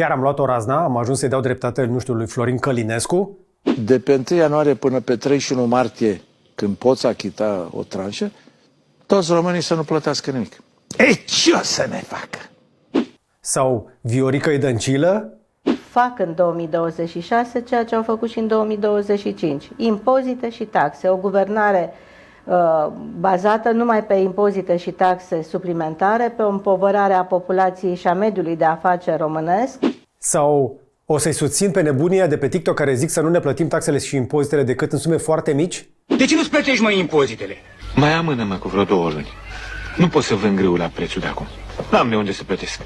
chiar am luat o razna, am ajuns să-i dau dreptate, nu știu, lui Florin Călinescu. De pe 1 ianuarie până pe 31 martie, când poți achita o tranșă, toți românii să nu plătească nimic. Ei, ce o să ne facă? Sau Viorica Dăncilă. Fac în 2026 ceea ce au făcut și în 2025. Impozite și taxe. O guvernare bazată numai pe impozite și taxe suplimentare, pe o împovărare a populației și a mediului de afaceri românesc. Sau o să-i susțin pe nebunia de pe TikTok care zic să nu ne plătim taxele și impozitele decât în sume foarte mici? De ce nu-ți plătești, mă, impozitele? Mai amână-mă cu vreo 2 luni. Nu pot să vând grâu la prețul de acum. N-am de unde să plătesc.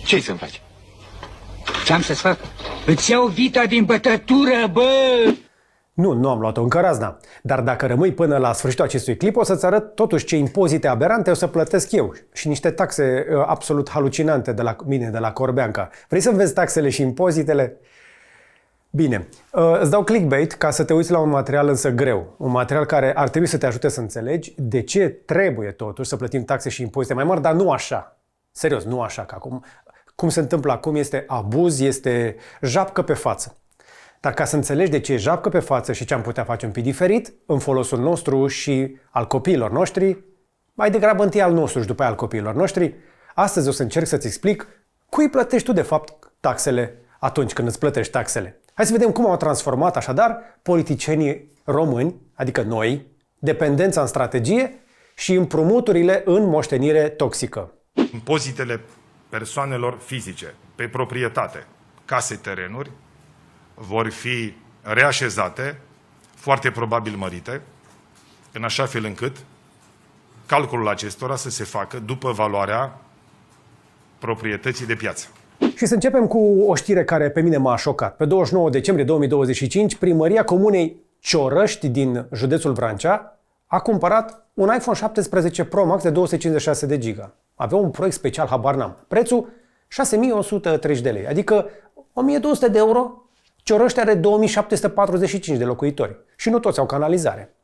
Ce-i să-mi faci? Ce-am să-ți fac? Îți iau vita din bătătură, bă! Nu am luat-o încă razna. Dar dacă rămâi până la sfârșitul acestui clip, o să-ți arăt totuși ce impozite aberante o să plătesc eu. Și niște taxe absolut halucinante de la mine, de la Corbeanca. Vrei să vezi taxele și impozitele? Bine, îți dau clickbait ca să te uiți la un material însă greu. Un material care ar trebui să te ajute să înțelegi de ce trebuie totuși să plătim taxe și impozite mai mari, dar nu așa. Serios, nu așa, că acum, cum se întâmplă acum este abuz, este japcă pe față. Dar ca să înțelegi de ce e japcă pe față și ce am putea face un pic diferit, în folosul nostru și al copiilor noștri, mai degrabă întâi al nostru și după aia al copiilor noștri, astăzi o să încerc să-ți explic cui plătești tu de fapt taxele atunci când îți plătești taxele. Hai să vedem cum au transformat așadar politicienii români, adică noi, dependența în strategie și împrumuturile în moștenire toxică. Impozitele persoanelor fizice pe proprietate, case, terenuri, vor fi reașezate, foarte probabil mărite, în așa fel încât calculul acestora să se facă după valoarea proprietății de piață. Și să începem cu o știre care pe mine m-a șocat. Pe 29 decembrie 2025, primăria comunei Ciorăști din județul Vrancea a cumpărat un iPhone 17 Pro Max de 256 de giga. Avea un proiect special, habar n-am. Prețul 6.130 de lei, adică 1.200 de euro. Ciorăști are 2.745 de locuitori și nu toți au canalizare.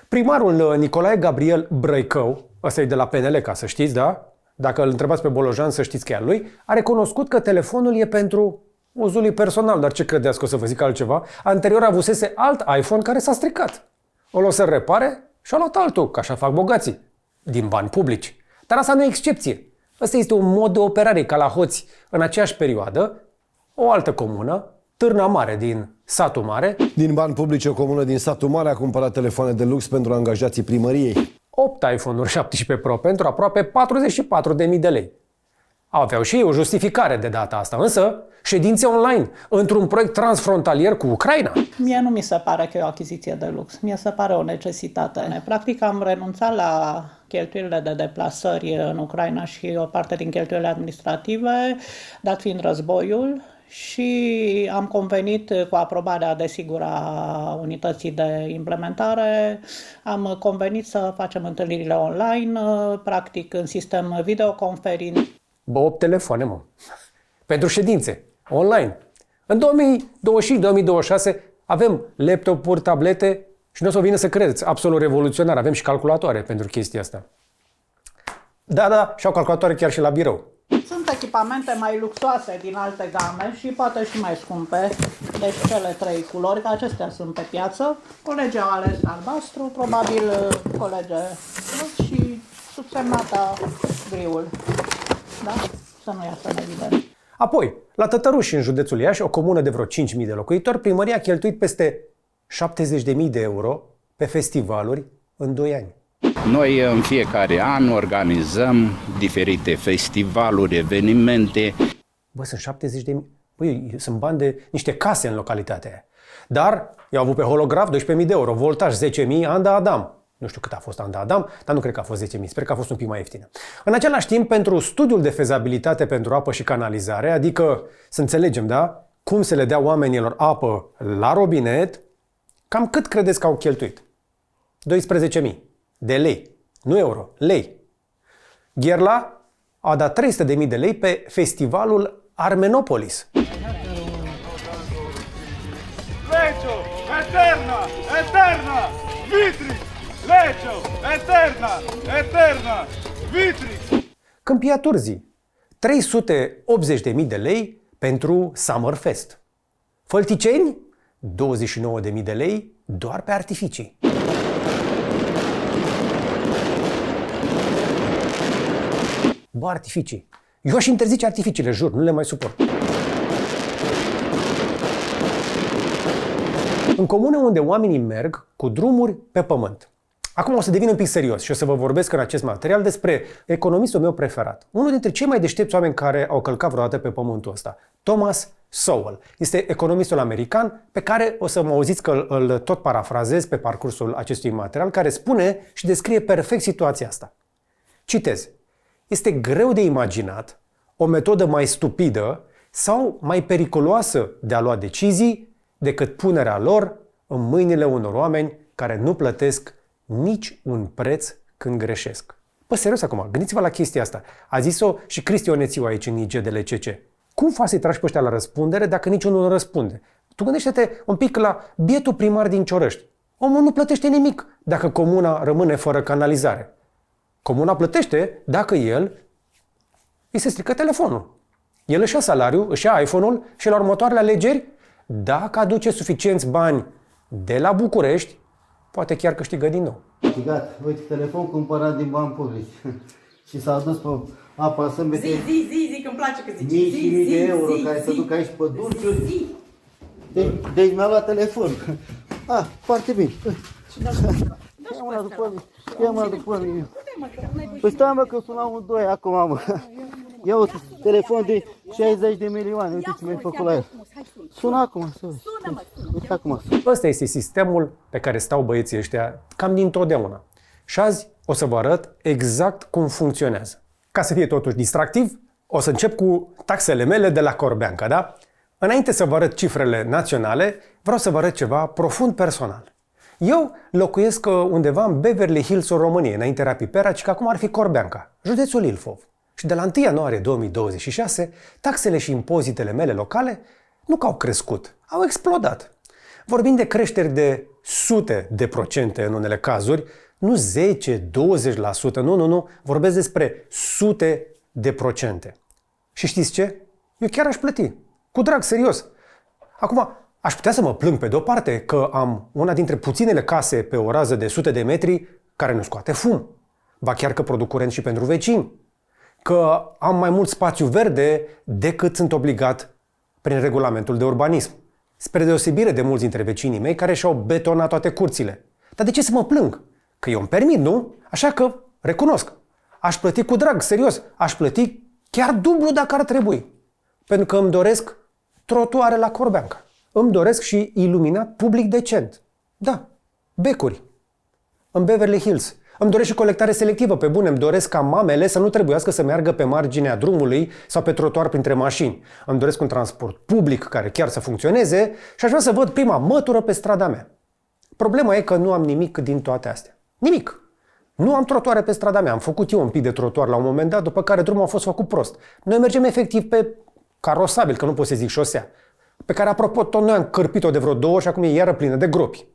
Primarul Nicolae Gabriel Brăicău, ăsta e de la PNL ca să știți, da? Dacă îl întrebați pe Bolojan să știți că e al lui, a recunoscut că telefonul e pentru uzul lui personal, dar ce credeți că o să vă zic altceva? Anterior avusese alt iPhone care s-a stricat. O luat să-l repare și a luat altul, că așa fac bogații, din bani publici. Dar asta nu e excepție. Ăsta este un mod de operare ca la hoți. În aceeași perioadă, o altă comună, Târna Mare din Satul Mare. Din bani publici, o comună din Satul Mare a cumpărat telefoane de lux pentru angajații primăriei. 8 iPhone-uri 17 Pro pentru aproape 44.000 de lei. Aveau și ei o justificare de data asta, însă ședințe online, într-un proiect transfrontalier cu Ucraina. Mie nu mi se pare că e o achiziție de lux, mie se pare o necesitate. Practic am renunțat la cheltuielile de deplasări în Ucraina și o parte din cheltuielile administrative, dat fiind războiul, și am convenit cu aprobarea, desigur, a unității de implementare, am convenit să facem întâlnirile online, practic în sistem videoconfering. 8 telefoane, mă. Pentru ședințe, online. În 2025-2026 avem laptopuri, tablete și nu o să vină să credeți, absolut revoluționar. Avem și calculatoare pentru chestia asta. Da, și au calculatoare chiar și la birou. Sunt echipamente mai luxoase din alte game și poate și mai scumpe. Deci cele 3 culori, că acestea sunt pe piață. Colegii au ales albastru, probabil colege și subsemnata griul. Da? Să nu iasă evident. Apoi, la Tătăruși, în județul Iași, o comună de vreo 5.000 de locuitori, primăria a cheltuit peste 70.000 de euro pe festivaluri în 2 ani. Noi în fiecare an organizăm diferite festivaluri, evenimente. Bă, sunt 70.000. Băi, sunt bani de niște case în localitatea aia. Dar i-au avut pe holograf 12.000 de euro, voltaj 10.000, Anda Adam. Nu știu cât a fost Anda Adam, dar nu cred că a fost 10.000, sper că a fost un pic mai ieftină. În același timp, pentru studiul de fezabilitate pentru apă și canalizare, adică să înțelegem, da, cum să le dea oamenilor apă la robinet, cam cât credeți că au cheltuit? 12.000 de lei, nu euro, lei. Gherla a dat 300.000 de lei pe festivalul Armenopolis. Legio, eterna, eterna, vitri, legio, eterna, eterna, vitri. Câmpia Turzii, 380.000 de lei pentru Summerfest. Fălticeni, 29.000 de lei doar pe artificii. Bă, artificii. Eu aș interzice artificiile, jur, nu le mai suport. În comune unde oamenii merg cu drumuri pe pământ. Acum o să devin un pic serios și o să vă vorbesc în acest material despre economistul meu preferat. Unul dintre cei mai deștepți oameni care au călcat vreodată pe pământul ăsta. Thomas Sowell. Este economistul american pe care o să mă auziți că îl tot parafrazez pe parcursul acestui material, care spune și descrie perfect situația asta. Citez. Este greu de imaginat o metodă mai stupidă sau mai periculoasă de a lua decizii decât punerea lor în mâinile unor oameni care nu plătesc nici un preț când greșesc. Păi serios acum, gândiți-vă la chestia asta. A zis-o și Cristi Onețiu aici în IGDLCC. Cum faci să-i tragi pe ăștia la răspundere dacă niciunul nu răspunde? Tu gândește-te un pic la bietul primar din Ciorăști. Omul nu plătește nimic dacă comuna rămâne fără canalizare. Comuna plătește dacă îi se strică telefonul. El își ia salariul, își ia iPhone-ul și la următoarele alegeri, dacă aduce suficienți bani de la București, poate chiar câștigă din nou. Câștigat, uite, telefon cumpărat din bani publici. Și s-a dus pe apa sâmbete. Zi, că îmi place că zici. Mii și mii de euro care se duc aici pe dulciuri. Deci mi-a luat telefon. Foarte bine. Ia mâna după mine. Păi stai mă că sunam un doi acum, mă. Ia uite, telefon de 60 de milioane, uite ce mi-ai făcut la el. Sună acum, uite acum. Ăsta este sistemul pe care stau băieții ăștia cam dintotdeauna. Și azi o să vă arăt exact cum funcționează. Ca să fie totuși distractiv, o să încep cu taxele mele de la Corbeanca, da? Înainte să vă arăt cifrele naționale, vreau să vă arăt ceva profund personal. Eu locuiesc undeva în Beverly Hills, în România, înainte era Pipera, ci că acum ar fi Corbeanca, județul Ilfov. Și de la 1 ianuarie 2026, taxele și impozitele mele locale nu că au crescut, au explodat. Vorbim de creșteri de sute de procente în unele cazuri, nu 10, 20%, nu, vorbesc despre sute de procente. Și știți ce? Eu chiar aș plăti. Cu drag, serios. Acum, aș putea să mă plâng pe de-o parte că am una dintre puținele case pe o rază de sute de metri care nu scoate fum. Ba chiar că produc curent și pentru vecini. Că am mai mult spațiu verde decât sunt obligat prin regulamentul de urbanism. Spre deosebire de mulți dintre vecinii mei care și-au betonat toate curțile. Dar de ce să mă plâng? Că eu îmi permit, nu? Așa că recunosc. Aș plăti cu drag, serios. Aș plăti chiar dublu dacă ar trebui. Pentru că îmi doresc trotuare la Corbeanca. Îmi doresc și iluminat public decent. Da, becuri. În Beverly Hills. Îmi doresc și colectare selectivă, pe bune. Îmi doresc ca mamele să nu trebuiască să meargă pe marginea drumului sau pe trotuar printre mașini. Îmi doresc un transport public care chiar să funcționeze și aș vrea să văd prima mătură pe strada mea. Problema e că nu am nimic din toate astea. Nimic. Nu am trotuare pe strada mea. Am făcut eu un pic de trotuar la un moment dat, după care drumul a fost făcut prost. Noi mergem efectiv pe carosabil, că nu pot să zic șosea, pe care, apropo, tot noi am cărpit-o de vreo 2 ori și acum e iară plină de gropi.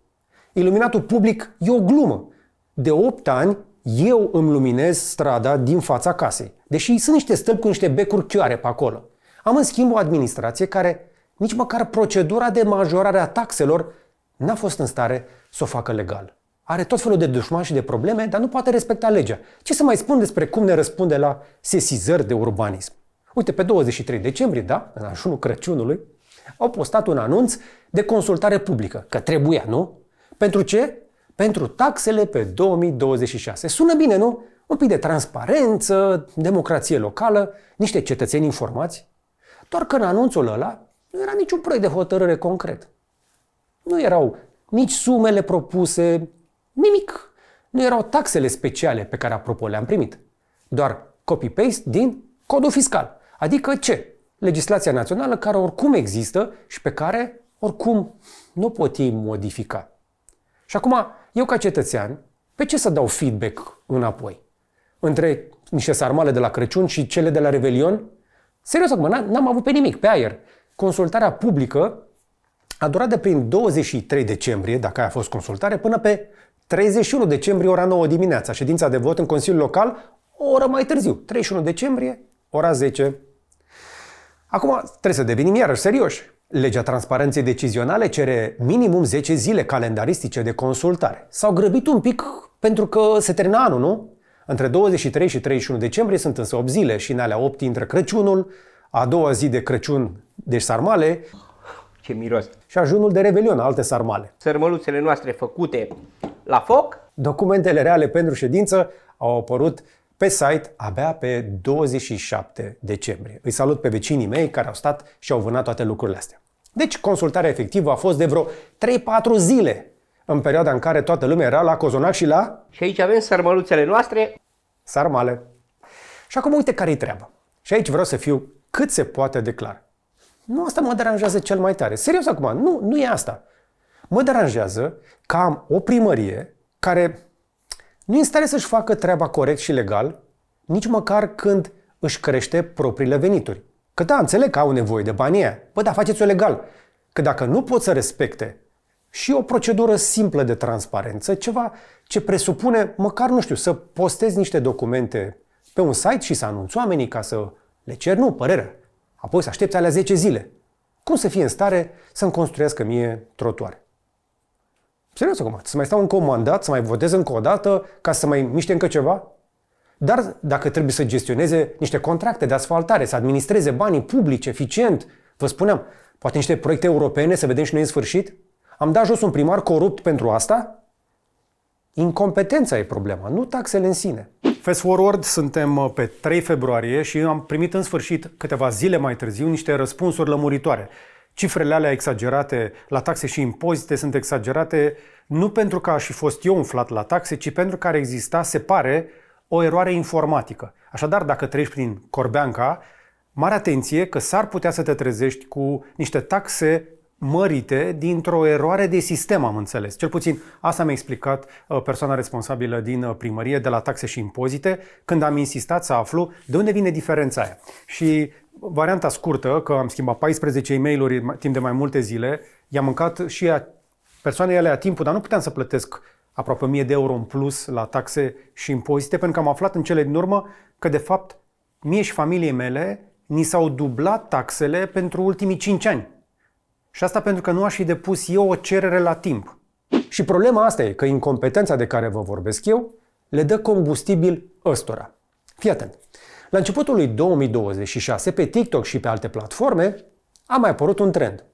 Iluminatul public e o glumă. De 8 ani eu îmi luminez strada din fața casei, deși sunt niște stâlpi cu niște becuri chioare pe acolo. Am în schimb o administrație care nici măcar procedura de majorare a taxelor n-a fost în stare să o facă legal. Are tot felul de dușmani și de probleme, dar nu poate respecta legea. Ce să mai spun despre cum ne răspunde la sesizări de urbanism? Uite, pe 23 decembrie, da, în ajunul Crăciunului, au postat un anunț de consultare publică, că trebuia, nu? Pentru ce? Pentru taxele pe 2026. Sună bine, nu? Un pic de transparență, democrație locală, niște cetățeni informați. Doar că în anunțul ăla nu era niciun proiect de hotărâre concret. Nu erau nici sumele propuse, nimic. Nu erau taxele speciale pe care, apropo, le-am primit. Doar copy-paste din codul fiscal. Adică ce? Legislația națională care oricum există și pe care oricum nu pot ei modifica. Și acum, eu ca cetățean, pe ce să dau feedback înapoi? Între niște sarmale de la Crăciun și cele de la Revelion? Serios acum, n-am avut pe nimic, pe aer. Consultarea publică a durat de prin 23 decembrie, dacă aia a fost consultare, până pe 31 decembrie, ora 9 dimineața. Ședința de vot în Consiliul Local, o oră mai târziu, 31 decembrie, ora 10. Acum trebuie să devenim iarăși serioși. Legea transparenței decizionale cere minimum 10 zile calendaristice de consultare. S-au grăbit un pic pentru că se termină anul, nu? Între 23 și 31 decembrie sunt însă 8 zile și în alea 8 intră Crăciunul, a doua zi de Crăciun, deci sarmale, Ce miros! și ajunul de Revelion, alte sarmale. Sărmăluțele noastre făcute la foc. Documentele reale pentru ședință au apărut pe site abia pe 27 decembrie. Îi salut pe vecinii mei care au stat și au vânat toate lucrurile astea. Deci consultarea efectivă a fost de vreo 3-4 zile, în perioada în care toată lumea era la cozonac și la... Și aici avem sărmăluțele noastre. Sarmale. Și acum uite care-i treaba. Și aici vreau să fiu cât se poate de clar. Nu asta mă deranjează cel mai tare. Serios acum, nu e asta. Mă deranjează că am o primărie care nu e în stare să-și facă treaba corect și legal, nici măcar când își crește propriile venituri. Că da, înțeleg că au nevoie de banii aia. Bă, da, faceți-o legal. Că dacă nu pot să respecte și o procedură simplă de transparență, ceva ce presupune, măcar, nu știu, să postezi niște documente pe un site și să anunți oamenii ca să le cer, nu, părerea. Apoi să aștepți alea 10 zile. Cum să fie în stare să-mi construiască mie trotuare? Serios acum, să mai stau încă un mandat, să mai votez încă o dată, ca să mai miște încă ceva? Dar dacă trebuie să gestioneze niște contracte de asfaltare, să administreze banii publici eficient, vă spuneam, poate niște proiecte europene, să vedem și noi în sfârșit? Am dat jos un primar corupt pentru asta? Incompetența e problema, nu taxele în sine. Fast forward, suntem pe 3 februarie și am primit în sfârșit, câteva zile mai târziu, niște răspunsuri lămuritoare. Cifrele alea exagerate la taxe și impozite sunt exagerate nu pentru că aș fi fost eu umflat la taxe, ci pentru că ar exista, se pare, o eroare informatică. Așadar, dacă treci prin Corbeanca, mare atenție că s-ar putea să te trezești cu niște taxe mărite dintr-o eroare de sistem, am înțeles. Cel puțin asta mi-a explicat persoana responsabilă din primărie de la taxe și impozite când am insistat să aflu de unde vine diferența aia. Și varianta scurtă, că am schimbat 14 e-mail-uri timp de mai multe zile, i-am mâncat și persoanele alea timpul, dar nu puteam să plătesc aproape 1000 de euro în plus la taxe și impozite, pentru că am aflat în cele din urmă că, de fapt, mie și familiei mele ni s-au dublat taxele pentru ultimii 5 ani. Și asta pentru că nu aș fi depus eu o cerere la timp. Și problema asta e că incompetența de care vă vorbesc eu le dă combustibil ăstora. Fii atent. La începutul lui 2026, pe TikTok și pe alte platforme, a mai apărut un trend.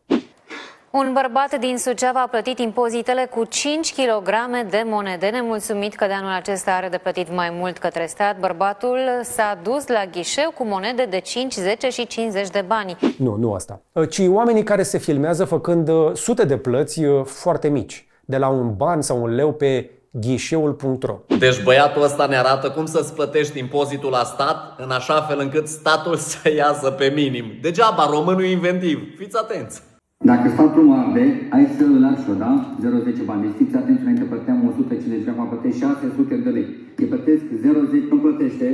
Un bărbat din Suceava a plătit impozitele cu 5 kg de monede. Nemulțumit că de anul acesta are de plătit mai mult către stat, bărbatul s-a dus la ghișeu cu monede de 5, 10 și 50 de bani. Nu asta. Ci oamenii care se filmează făcând sute de plăți foarte mici, de la un ban sau un leu pe ghișeul.ro. Deci băiatul ăsta ne arată cum să-ți plătești impozitul la stat în așa fel încât statul să iasă pe minim. Degeaba, românul e inventiv. Fiți atenți! Dacă statul mă arde, ai să îl lași, da? 0,10 bani. Deci fiți atenți, înainte plăteam 150, acum plătești 600 de lei. Îi plătesc 0,10, nu plătește.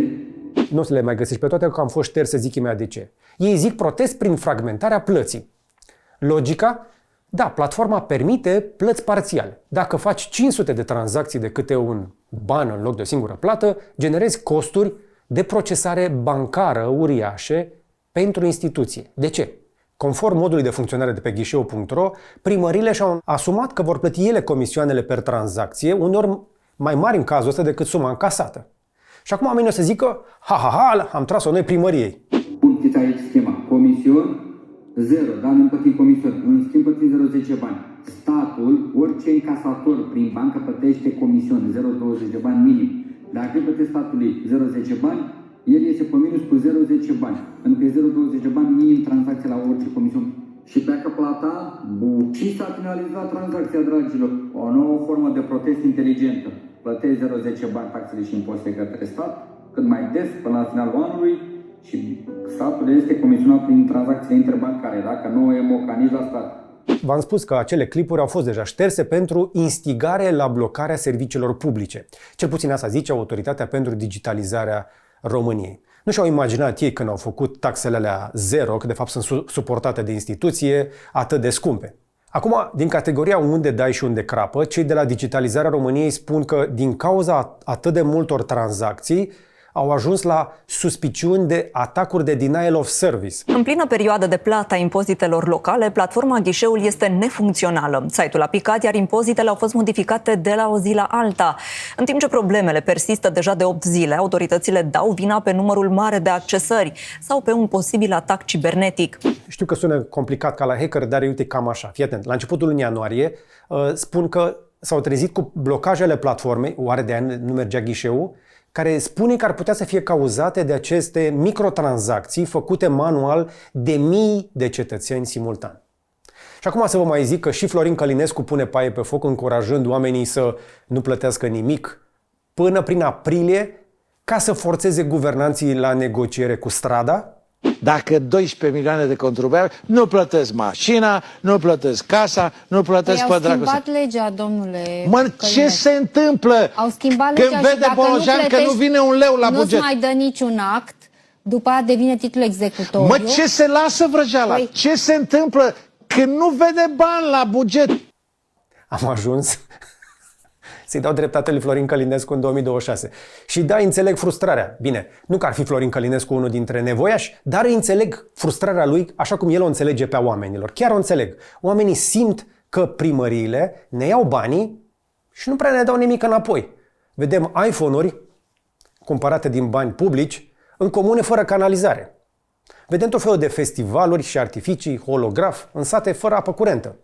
Nu o să le mai găsești pe toate, că am fost șters, să zic imediat de ce. Ei zic protest prin fragmentarea plății. Logica? Da, platforma permite plăți parțiale. Dacă faci 500 de tranzacții de câte un ban în loc de o singură plată, generezi costuri de procesare bancară uriașe pentru instituție. De ce? Conform modului de funcționare de pe ghișeu.ro, primările și-au asumat că vor plăti ele comisioanele per tranzacție, uneori mai mari în cazul ăsta decât suma încasată. Și acum oamenii o să zică, am tras-o noi primăriei. Puneți aici schema. Comision 0, dar nu plătim comision. În schimb plătim 0,10 bani. Statul, orice încasator prin bancă plătește comision 0,20 de bani minim. Dacă îi plătește statului 0,10 bani, el iese pe minus cu 0,10 bani. Pentru că e 0,20 de bani minim tranzacție la orice comision. Și pleacă plata, și s-a finalizat tranzacția, dragilor. O nouă formă de protest inteligentă. Plătești 0,10 bani taxele și impozite către stat, cât mai des, până la finalul anului, și statul este comisionat prin tranzacțiile interbancare, dacă nu e moca nici la stat. V-am spus că acele clipuri au fost deja șterse pentru instigare la blocarea serviciilor publice. Cel puțin asta zice Autoritatea pentru Digitalizarea României. Nu și-au imaginat ei când au făcut taxele alea zero, că de fapt sunt suportate de instituție, atât de scumpe. Acum, din categoria unde dai și unde crapă, cei de la Digitalizarea României spun că din cauza atât de multor tranzacții, au ajuns la suspiciuni de atacuri de denial of service. În plină perioadă de plată a impozitelor locale, platforma Ghișeul este nefuncțională. Site-ul a picat, iar impozitele au fost modificate de la o zi la alta. În timp ce problemele persistă deja de 8 zile, autoritățile dau vina pe numărul mare de accesări sau pe un posibil atac cibernetic. Știu că sună complicat ca la hacker, dar uite cam așa. Fii atent. La începutul lunii ianuarie spun că s-au trezit cu blocajele platformei, oare de ani nu mergea ghișeul, care spune că ar putea să fie cauzate de aceste microtransacții făcute manual de mii de cetățeni simultan. Și acum să vă mai zic că și Florin Călinescu pune paie pe foc încurajând oamenii să nu plătească nimic până prin aprilie ca să forțeze guvernanții la negociere cu strada. Dacă 12 milioane de contribuabili nu plătesc mașina, nu plătesc casa, nu plătesc pe dracu. Au schimbat legea, domnule. Mă, ce se întâmplă? Au schimbat legea când și vede dacă Bolojan nu că nu vine un leu la buget. Nu-ți mai dă niciun act, după aia devine titlul executoriu. Mă, ce se lasă vrăjeala? Păi... Ce se întâmplă când nu vede bani la buget? Am ajuns să-i dau dreptate lui Florin Călinescu în 2026. Și da, înțeleg frustrarea. Bine, nu că ar fi Florin Călinescu unul dintre nevoiași, dar înțeleg frustrarea lui așa cum el o înțelege pe a oamenilor. Chiar o înțeleg. Oamenii simt că primăriile ne iau banii și nu prea ne dau nimic înapoi. Vedem iPhone-uri cumpărate din bani publici în comune fără canalizare. Vedem tot felul de festivaluri și artificii, holograf, în sate fără apă curentă.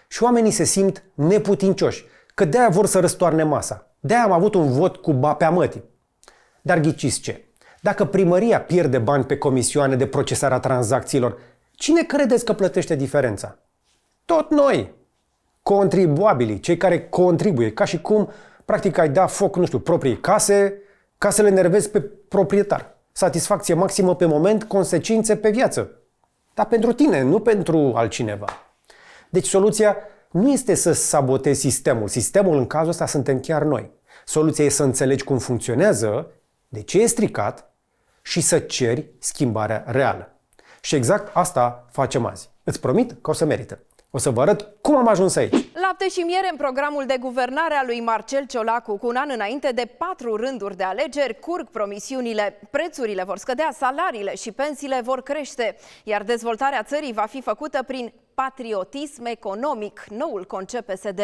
Și oamenii se simt neputincioși, că de-aia vor să răstoarne masa. De-aia am avut un vot cu ba pe amătii. Dar ghiciți ce? Dacă primăria pierde bani pe comisioane de procesare a tranzacțiilor, cine credeți că plătește diferența? Tot noi! Contribuabilii, cei care contribuie, ca și cum practic ai da foc, nu știu, proprii case, ca să le enervezi pe proprietar. Satisfacție maximă pe moment, consecințe pe viață. Dar pentru tine, nu pentru altcineva. Deci soluția nu este să sabotezi sistemul. Sistemul, în cazul ăsta, suntem chiar noi. Soluția e să înțelegi cum funcționează, de ce e stricat și să ceri schimbarea reală. Și exact asta facem azi. Îți promit că o să merită. O să vă arăt cum am ajuns aici. Lapte și miere în programul de guvernare a lui Marcel Ciolacu. Cu un an înainte de 4 rânduri de alegeri, curg promisiunile. Prețurile vor scădea, salariile și pensiile vor crește, iar dezvoltarea țării va fi făcută prin patriotism economic, noul concept PSD.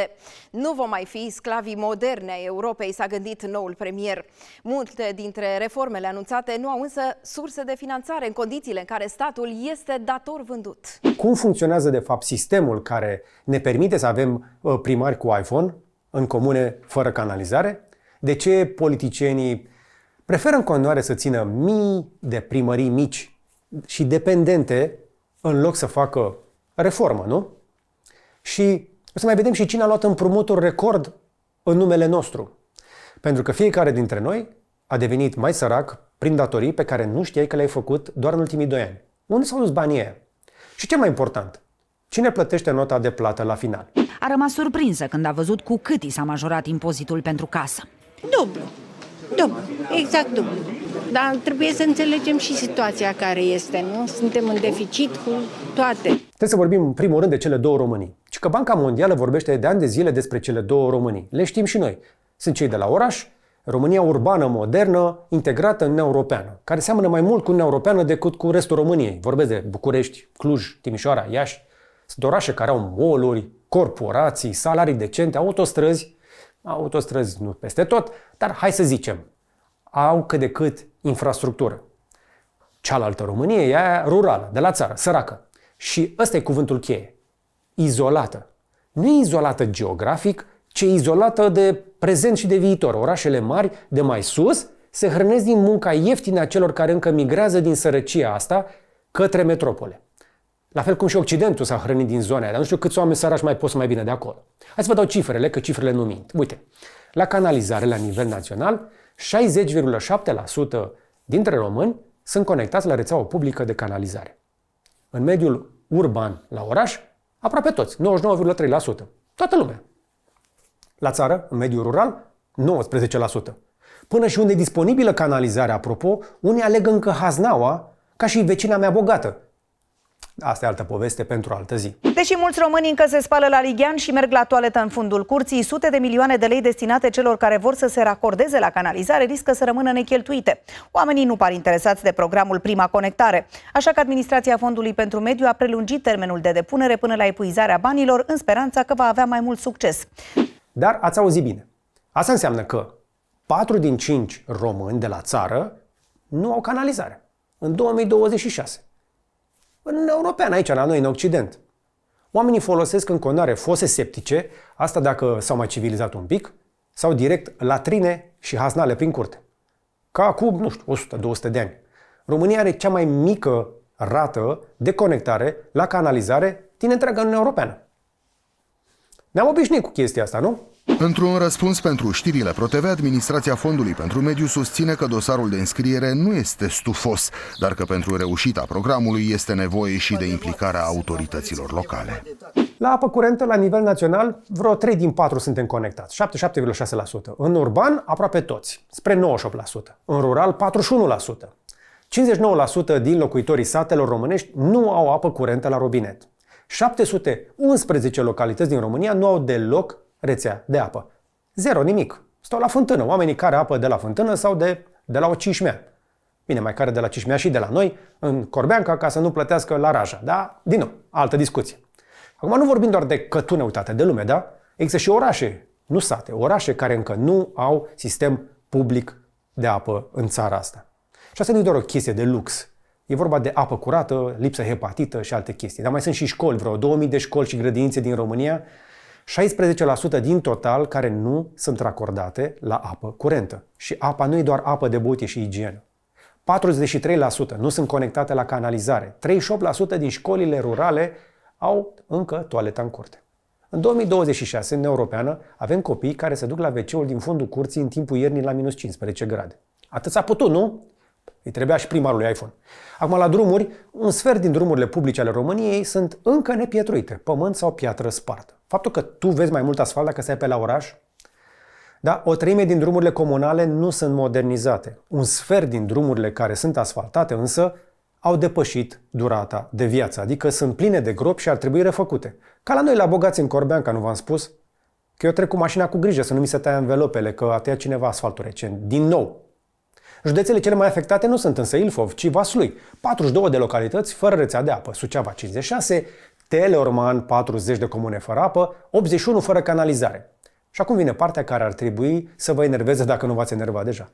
Nu vom mai fi sclavii moderne ai Europei, s-a gândit noul premier. Multe dintre reformele anunțate nu au însă surse de finanțare în condițiile în care statul este dator vândut. Cum funcționează de fapt sistemul care ne permite să avem primari cu iPhone în comune fără canalizare? De ce politicienii preferă în continuare să țină mii de primării mici și dependente în loc să facă reformă, nu? Și o să mai vedem și cine a luat împrumuturi record în numele nostru. Pentru că fiecare dintre noi a devenit mai sărac prin datorii pe care nu știai că le-ai făcut doar în ultimii 2 ani. Unde s-au dus banii ăia? Și cel mai important, cine plătește nota de plată la final? A rămas surprinsă când a văzut cu cât i s-a majorat impozitul pentru casă. Dublu, exact dublu. Dar trebuie să înțelegem și situația care este, nu? Suntem în deficit cu toate. Trebuie să vorbim în primul rând de cele 2 Românii. Și că Banca Mondială vorbește de ani de zile despre cele 2 Românii. Le știm și noi. Sunt cei de la oraș, România urbană, modernă, integrată în Uniunea Europeană, care seamănă mai mult cu Uniunea Europeană decât cu restul României. Vorbesc de București, Cluj, Timișoara, Iași. Sunt orașe care au mall-uri, corporații, salarii decente, autostrăzi nu peste tot, dar hai să zicem, au cât de cât infrastructură. Cealaltă Românie e aia rurală, de la țară, săracă. Și ăsta e cuvântul cheie. Izolată. Nu e izolată geografic, ci e izolată de prezent și de viitor. Orașele mari de mai sus se hrănesc din munca ieftină a celor care încă migrează din sărăcia asta către metropole. La fel cum și Occidentul s-a hrănit din zona aia, dar nu știu câți oameni săraci mai pot să mai vină de acolo. Hai să vă dau cifrele, că cifrele nu mint. Uite, la canalizare, la nivel național, 60,7% dintre români sunt conectați la rețeaua publică de canalizare. În mediul urban, la oraș, aproape toți, 99,3%. Toată lumea. La țară, în mediul rural, 19%. Până și unde e disponibilă canalizarea, apropo, unii aleg încă Haznaua ca și vecina mea bogată. Asta e altă poveste pentru altă zi. Deși mulți români încă se spală la lighean și merg la toaletă în fundul curții, sute de milioane de lei destinate celor care vor să se racordeze la canalizare riscă să rămână necheltuite. Oamenii nu par interesați de programul Prima Conectare, așa că Administrația Fondului pentru Mediu a prelungit termenul de depunere până la epuizarea banilor, în speranța că va avea mai mult succes. Dar ați auzit bine. Asta înseamnă că 4 din 5 români de la țară nu au canalizare în 2026. În Uniunea Europeană, aici, la noi, în Occident. Oamenii folosesc în continuare fose septice, asta dacă s-au mai civilizat un pic, sau direct latrine și hasnale prin curte. Ca acum, nu știu, 100-200 de ani. România are cea mai mică rată de conectare la canalizare din întreaga Uniune Europeană. Ne-am obișnuit cu chestia asta, nu? Într-un răspuns pentru știrile ProTV, Administrația Fondului pentru Mediu susține că dosarul de înscriere nu este stufos, dar că pentru reușita programului este nevoie și de implicarea autorităților locale. La apă curentă, la nivel național, vreo 3 din 4 suntem conectați, 77,6%. În urban, aproape toți, spre 98%. În rural, 41%. 59% din locuitorii satelor românești nu au apă curentă la robinet. 711 localități din România nu au deloc rețea de apă. Zero, nimic. Stau la fântână. Oamenii care apă de la fântână sau de la o cișmea. Bine, mai care de la cișmea și de la noi, în Corbeanca, ca să nu plătească la Raja. Da? Din nou, altă discuție. Acum nu vorbim doar de cătune uitate de lume, da? Există și orașe, nu sate, orașe care încă nu au sistem public de apă în țara asta. Și asta nu e doar o chestie de lux. E vorba de apă curată, lipsă hepatită și alte chestii. Dar mai sunt și școli, vreo 2000 de școli și grădinițe din România, 16% din total care nu sunt racordate la apă curentă. Și apa nu e doar apă de băut, e și igienă. 43% nu sunt conectate la canalizare. 38% din școlile rurale au încă toaleta în curte. În 2026, în Europeană, avem copii care se duc la WC-ul din fundul curții în timpul iernii la minus 15 grade. Atât s-a putut, nu? Îi trebuia și primarului iPhone. Acum, la drumuri, un sfert din drumurile publice ale României sunt încă nepietruite, pământ sau piatră spartă. Faptul că tu vezi mai mult asfalt dacă stai pe la oraș, da, o treime din drumurile comunale nu sunt modernizate. Un sfert din drumurile care sunt asfaltate, însă, au depășit durata de viață, adică sunt pline de gropi și ar trebui refăcute. Ca la noi, la bogați în Corbeanca, nu v-am spus? Că eu trec cu mașina cu grijă să nu mi se taie învelopele, că a tăiat cineva asfaltul recent. Din nou. Județele cele mai afectate nu sunt însă Ilfov, ci Vaslui. 42 de localități fără rețea de apă, Suceava 56, Teleorman 40 de comune fără apă, 81 fără canalizare. Și acum vine partea care ar trebui să vă enerveze dacă nu v-ați enervat deja.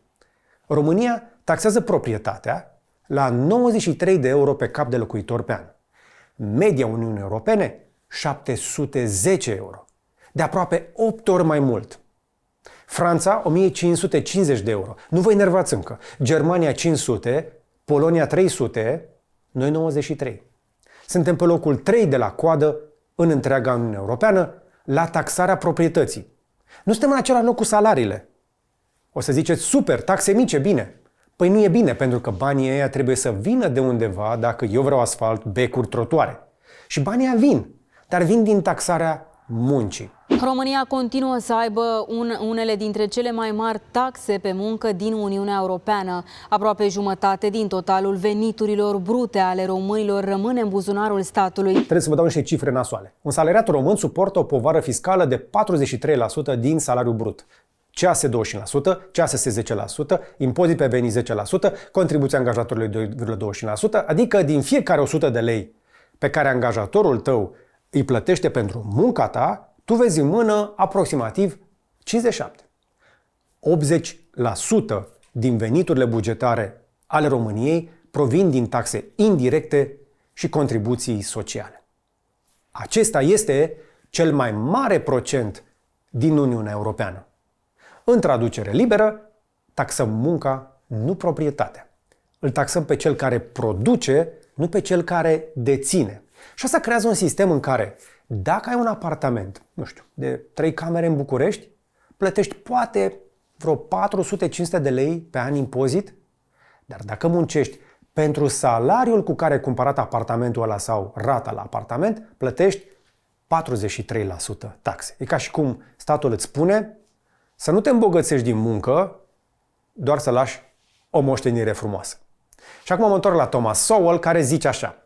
România taxează proprietatea la 93 de euro pe cap de locuitor pe an. Media Uniunii Europene, 710 euro. De aproape 8 ori mai mult. Franța, 1550 de euro. Nu vă enervați încă. Germania, 500, Polonia, 300, noi 93. Suntem pe locul 3 de la coadă în întreaga Uniune Europeană la taxarea proprietății. Nu suntem în același loc cu salariile. O să ziceți, super, taxe mici, e bine. Păi nu e bine, pentru că banii ăia trebuie să vină de undeva dacă eu vreau asfalt, becuri, trotuare. Și banii ăia vin, dar vin din taxarea muncii. România continuă să aibă unele dintre cele mai mari taxe pe muncă din Uniunea Europeană. Aproape jumătate din totalul veniturilor brute ale românilor rămâne în buzunarul statului. Trebuie să vă dau niște cifre nasoale. Un salariat român suportă o povară fiscală de 43% din salariul brut. CAS 25%, CAS 10%, impozit pe venit 10%, contribuția angajatorului 2,25%, adică din fiecare 100 de lei pe care angajatorul tău îi plătește pentru munca ta, tu vezi în mână aproximativ 57. 80% din veniturile bugetare ale României provin din taxe indirecte și contribuții sociale. Acesta este cel mai mare procent din Uniunea Europeană. În traducere liberă, taxăm munca, nu proprietatea. Îl taxăm pe cel care produce, nu pe cel care deține. Și asta creează un sistem în care, dacă ai un apartament, nu știu, de 3 camere în București, plătești poate vreo 400-500 de lei pe an impozit, dar dacă muncești pentru salariul cu care ai cumpărat apartamentul ăla sau rata la apartament, plătești 43% taxe. E ca și cum statul îți spune să nu te îmbogățești din muncă, doar să lași o moștenire frumoasă. Și acum mă întorc la Thomas Sowell, care zice așa: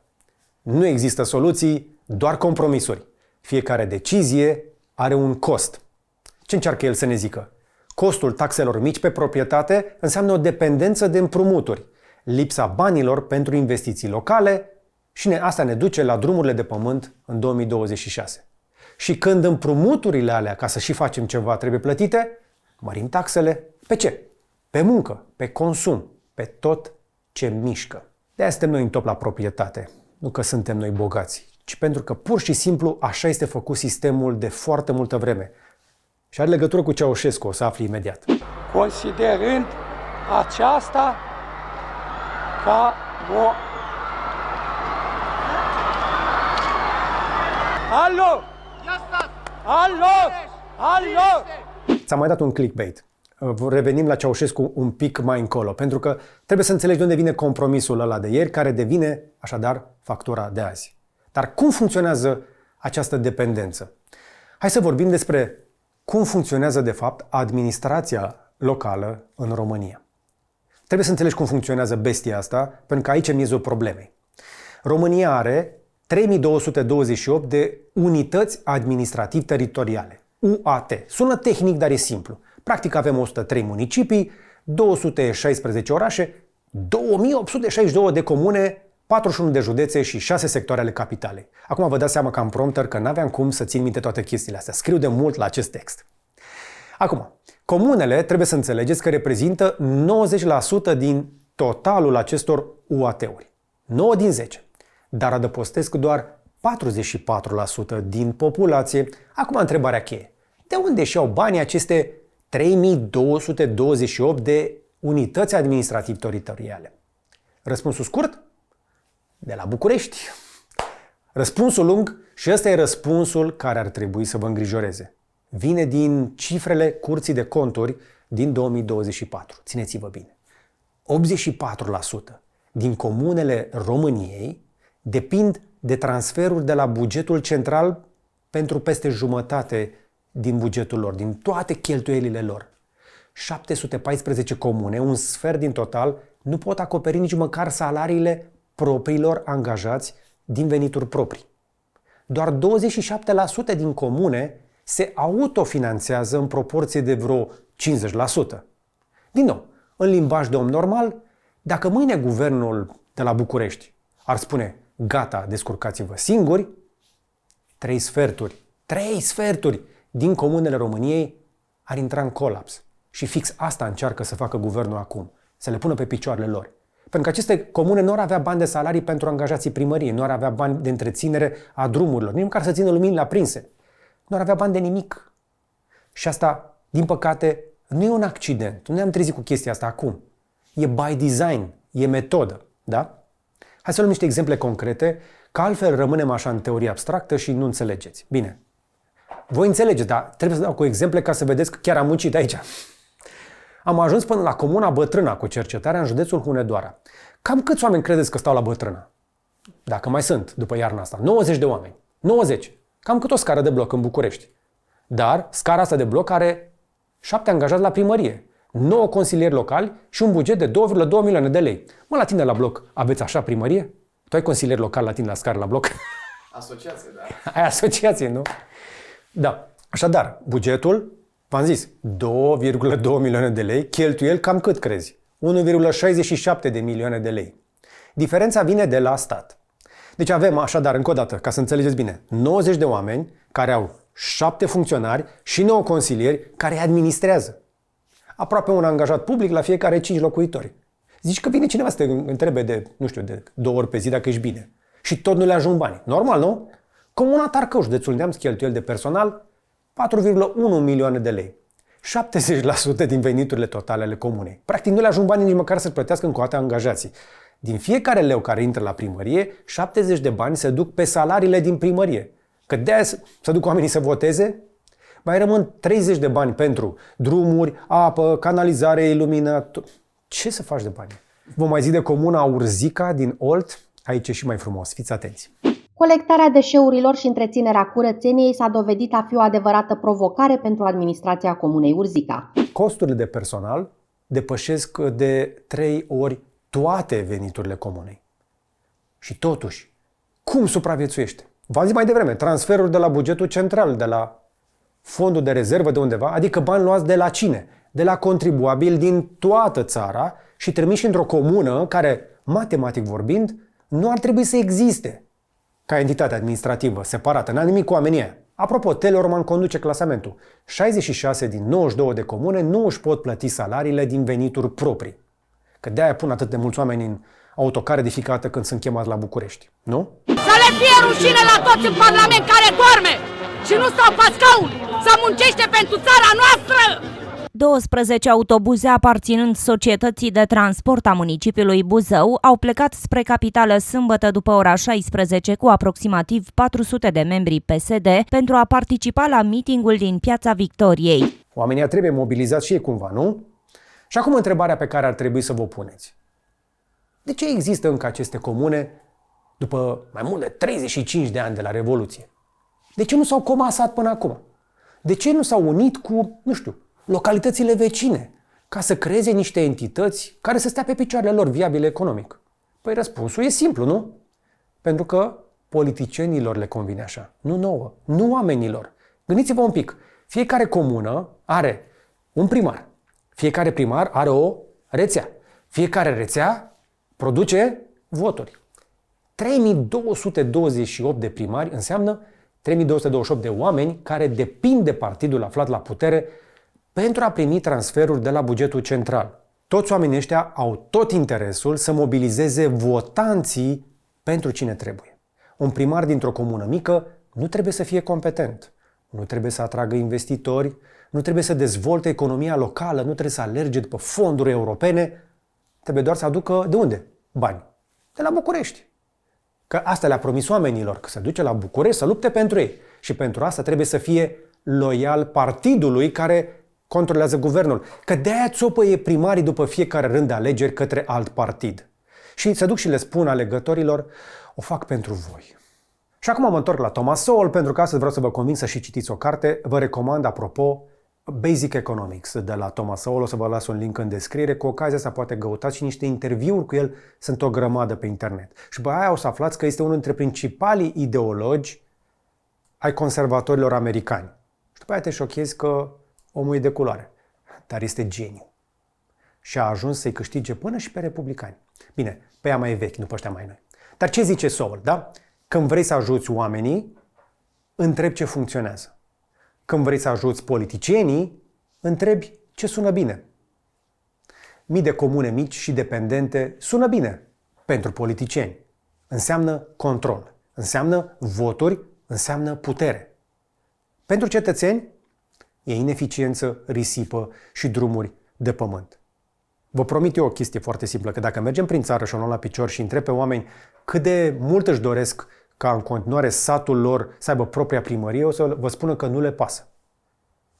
Nu există soluții, doar compromisuri. Fiecare decizie are un cost. Ce încearcă el să ne zică? Costul taxelor mici pe proprietate înseamnă o dependență de împrumuturi, lipsa banilor pentru investiții locale și asta ne duce la drumurile de pământ în 2026. Și când împrumuturile alea, ca să și facem ceva, trebuie plătite, mărim taxele. Pe ce? Pe muncă, pe consum, pe tot ce mișcă. De-aia suntem noi în top la proprietate. Nu că suntem noi bogați, ci pentru că pur și simplu așa este făcut sistemul de foarte multă vreme. Și are legătură cu Ceaușescu, o să afli imediat. Considerând aceasta ca o... Alo! Alo! Alo! Ți-am mai dat un clickbait. Revenim la Ceaușescu un pic mai încolo, pentru că trebuie să înțelegi de unde vine compromisul ăla de ieri, care devine, așadar, factura de azi. Dar cum funcționează această dependență? Hai să vorbim despre cum funcționează, de fapt, administrația locală în România. Trebuie să înțelegi cum funcționează bestia asta, pentru că aici e miezul problemei. România are 3228 de unități administrativ-teritoriale. UAT. Sună tehnic, dar e simplu. Practic avem 103 municipii, 216 orașe, 2862 de comune, 41 de județe și 6 sectoare ale capitalei. Acum vă dați seama ca în prompter că n-aveam cum să țin minte toate chestiile astea. Scriu de mult la acest text. Acum, comunele trebuie să înțelegeți că reprezintă 90% din totalul acestor UAT-uri. 9 din 10. Dar adăpostesc doar 44% din populație. Acum întrebarea cheie. De unde își iau banii aceste 3228 de unități administrativ-teritoriale? Răspunsul scurt? De la București. Răspunsul lung, și ăsta e răspunsul care ar trebui să vă îngrijoreze, vine din cifrele Curții de Conturi din 2024. Țineți-vă bine. 84% din comunele României depind de transferuri de la bugetul central pentru peste jumătate din bugetul lor, din toate cheltuielile lor. 714 comune, un sfert din total, nu pot acoperi nici măcar salariile propriilor angajați din venituri proprii. Doar 27% din comune se autofinanțează în proporție de vreo 50%. Din nou, în limbaj de om normal, dacă mâine guvernul de la București ar spune gata, descurcați-vă singuri, 3 sferturi din comunele României ar intra în colaps. Și fix asta încearcă să facă guvernul acum, să le pună pe picioarele lor. Pentru că aceste comune nu ar avea bani de salarii pentru angajații primăriei, nu ar avea bani de întreținere a drumurilor, nici măcar să țină luminile aprinse. Nu ar avea bani de nimic. Și asta, din păcate, nu e un accident. Nu ne-am trezit cu chestia asta acum. E by design, e metodă. Da? Hai să luăm niște exemple concrete, că altfel rămânem așa în teorie abstractă și nu înțelegeți. Bine, voi înțelegeți, dar trebuie să dau cu exemple ca să vedeți că chiar am muncit aici. Am ajuns până la comuna Bătrâna cu cercetarea în județul Hunedoara. Cam câți oameni credeți că stau la Bătrâna? Dacă mai sunt, după iarna asta. 90 de oameni. 90. Cam cât o scară de bloc în București. Dar scara asta de bloc are 7 angajați la primărie, 9 consilieri locali și un buget de 2,2 milioane de lei. Mă, la tine la bloc aveți așa primărie? Tu ai consilier local la tine la scară la bloc? Asociație, da. Ai asociație, nu? Da. Așadar, bugetul, v-am zis, 2,2 milioane de lei, cheltuieli cam cât crezi? 1,67 de milioane de lei. Diferența vine de la stat. Deci avem, așadar, încă o dată, ca să înțelegeți bine, 90 de oameni care au 7 funcționari și 9 consilieri care administrează. Aproape un angajat public la fiecare 5 locuitori. Zici că vine cineva să te întrebe de 2 ori pe zi dacă ești bine. Și tot nu le ajung bani. Normal, nu? Comuna Tarcău, județul Neamț, cheltuieli de personal 4,1 milioane de lei. 70% din veniturile totale ale comunei. Practic nu le ajung bani nici măcar să plătească încă o dată angajații. Din fiecare leu care intră la primărie, 70 de bani se duc pe salariile din primărie. Că de-aia să duc oamenii să voteze, mai rămân 30 de bani pentru drumuri, apă, canalizare, lumină. Ce să faci de bani? Vom mai zi de comuna Urzica din Olt. Aici e și mai frumos. Fiți atenți! Colectarea deșeurilor și întreținerea curățeniei s-a dovedit a fi o adevărată provocare pentru administrația comunei Urzica. Costurile de personal depășesc de 3 ori toate veniturile comunei. Și totuși, Cum supraviețuiește? V-am zis mai devreme, transferuri de la bugetul central, de la fondul de rezervă de undeva, adică bani luați de la cine? De la contribuabili din toată țara și trimiși într-o comună care, matematic vorbind, nu ar trebui să existe ca entitate administrativă separată, n-a nimic cu oamenii aia. Apropo, Teleorman conduce clasamentul. 66 din 92 de comune nu își pot plăti salariile din venituri proprii. Că de-aia pun atât de mulți oameni în autocare de fiecare dată când sunt chemați la București, nu? Să le fie rușine la toți în Parlament care doarme și nu stau pe scaun, să muncește pentru țara noastră! 12 autobuze aparținând societății de transport a municipiului Buzău au plecat spre capitală sâmbătă după ora 16 cu aproximativ 400 de membri PSD pentru a participa la mitingul din Piața Victoriei. Oamenii trebuie mobilizați și ei cumva, nu? Și acum întrebarea pe care ar trebui să vă puneți. De ce există încă aceste comune după mai mult de 35 de ani de la Revoluție? De ce nu s-au comasat până acum? De ce nu s-au unit cu, nu știu, localitățile vecine, ca să creeze niște entități care să stea pe picioarele lor viabile economic? Păi răspunsul e simplu, nu? Pentru că politicienilor le convine așa, nu nouă, nu oamenilor. Gândiți-vă un pic, fiecare comună are un primar, fiecare primar are o rețea, fiecare rețea produce voturi. 3228 de primari înseamnă 3228 de oameni care depind de partidul aflat la putere pentru a primi transferuri de la bugetul central. Toți oamenii ăștia au tot interesul să mobilizeze votanții pentru cine trebuie. Un primar dintr-o comună mică nu trebuie să fie competent, nu trebuie să atragă investitori, nu trebuie să dezvolte economia locală, nu trebuie să alerge după fonduri europene, trebuie doar să aducă de unde? Bani. De la București. Că asta le-a promis oamenilor, că se duce la București să lupte pentru ei. Și pentru asta trebuie să fie loial partidului care controlează guvernul. Că de-aia țopăie primarii după fiecare rând de alegeri către alt partid. Și se duc și le spun alegătorilor, o fac pentru voi. Și acum mă întorc la Thomas Sowell, pentru că astăzi vreau să vă conving să și citiți o carte. Vă recomand, apropo, Basic Economics de la Thomas Sowell. O să vă las un link în descriere. Cu ocazia asta poate căutați și niște interviuri cu el. Sunt o grămadă pe internet. Și pe aia o să aflați că este unul dintre principalii ideologi ai conservatorilor americani. Și după aia te șochezi că omul e de culoare. Dar este geniu. Și a ajuns să-i câștige până și pe republicani. Bine, pe ea mai vechi, nu pe ăștia mai noi. Dar ce zice Sowell, da? Când vrei să ajuți oamenii, întrebi ce funcționează. Când vrei să ajuți politicienii, întrebi ce sună bine. Mii de comune mici și dependente sună bine pentru politicieni. Înseamnă control, înseamnă voturi, înseamnă putere. Pentru cetățeni e ineficiență, risipă și drumuri de pământ. Vă promit eu o chestie foarte simplă, că dacă mergem prin țară și o luăm la picior și întreb pe oameni cât de mult își doresc ca în continuare satul lor să aibă propria primărie, o să vă spună că nu le pasă.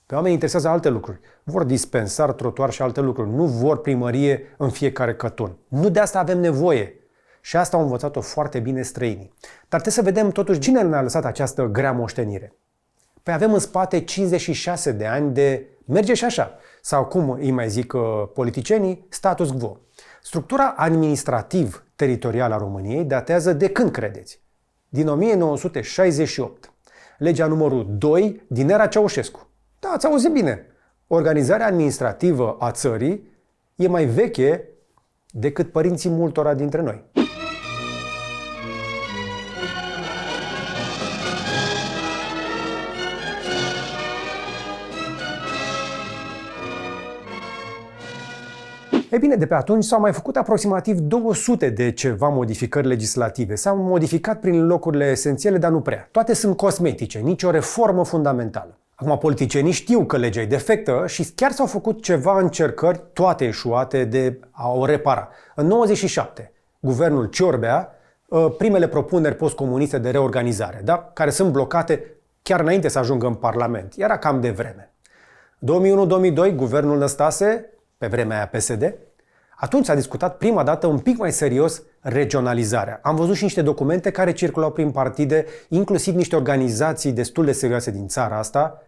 Pe oameni interesează alte lucruri. Vor dispensar, trotuar și alte lucruri. Nu vor primărie în fiecare cătun. Nu de asta avem nevoie. Și asta au învățat-o foarte bine străinii. Dar trebuie să vedem totuși cine ne-a lăsat această grea moștenire. Păi avem în spate 56 de ani de merge și așa. Sau cum îi mai zic politicienii, status quo. Structura administrativ-teritorială a României datează de când credeți? Din 1968. Legea numărul 2 din era Ceaușescu. Da, ați auzit bine. Organizarea administrativă a țării e mai veche decât părinții multora dintre noi. Ei bine, de pe atunci s-au mai făcut aproximativ 200 de ceva modificări legislative. S-au modificat prin locurile esențiale, dar nu prea. Toate sunt cosmetice, nicio reformă fundamentală. Acum, politicienii știu că legea e defectă și chiar s-au făcut ceva încercări, toate eșuate, de a o repara. În 97, guvernul Ciorbea, primele propuneri postcomuniste de reorganizare, da? Care sunt blocate chiar înainte să ajungă în Parlament. Era cam de vreme. 2001-2002, guvernul Năstase, pe vremea aia PSD, atunci s-a discutat prima dată un pic mai serios regionalizarea. Am văzut și niște documente care circulau prin partide, inclusiv niște organizații destul de serioase din țara asta,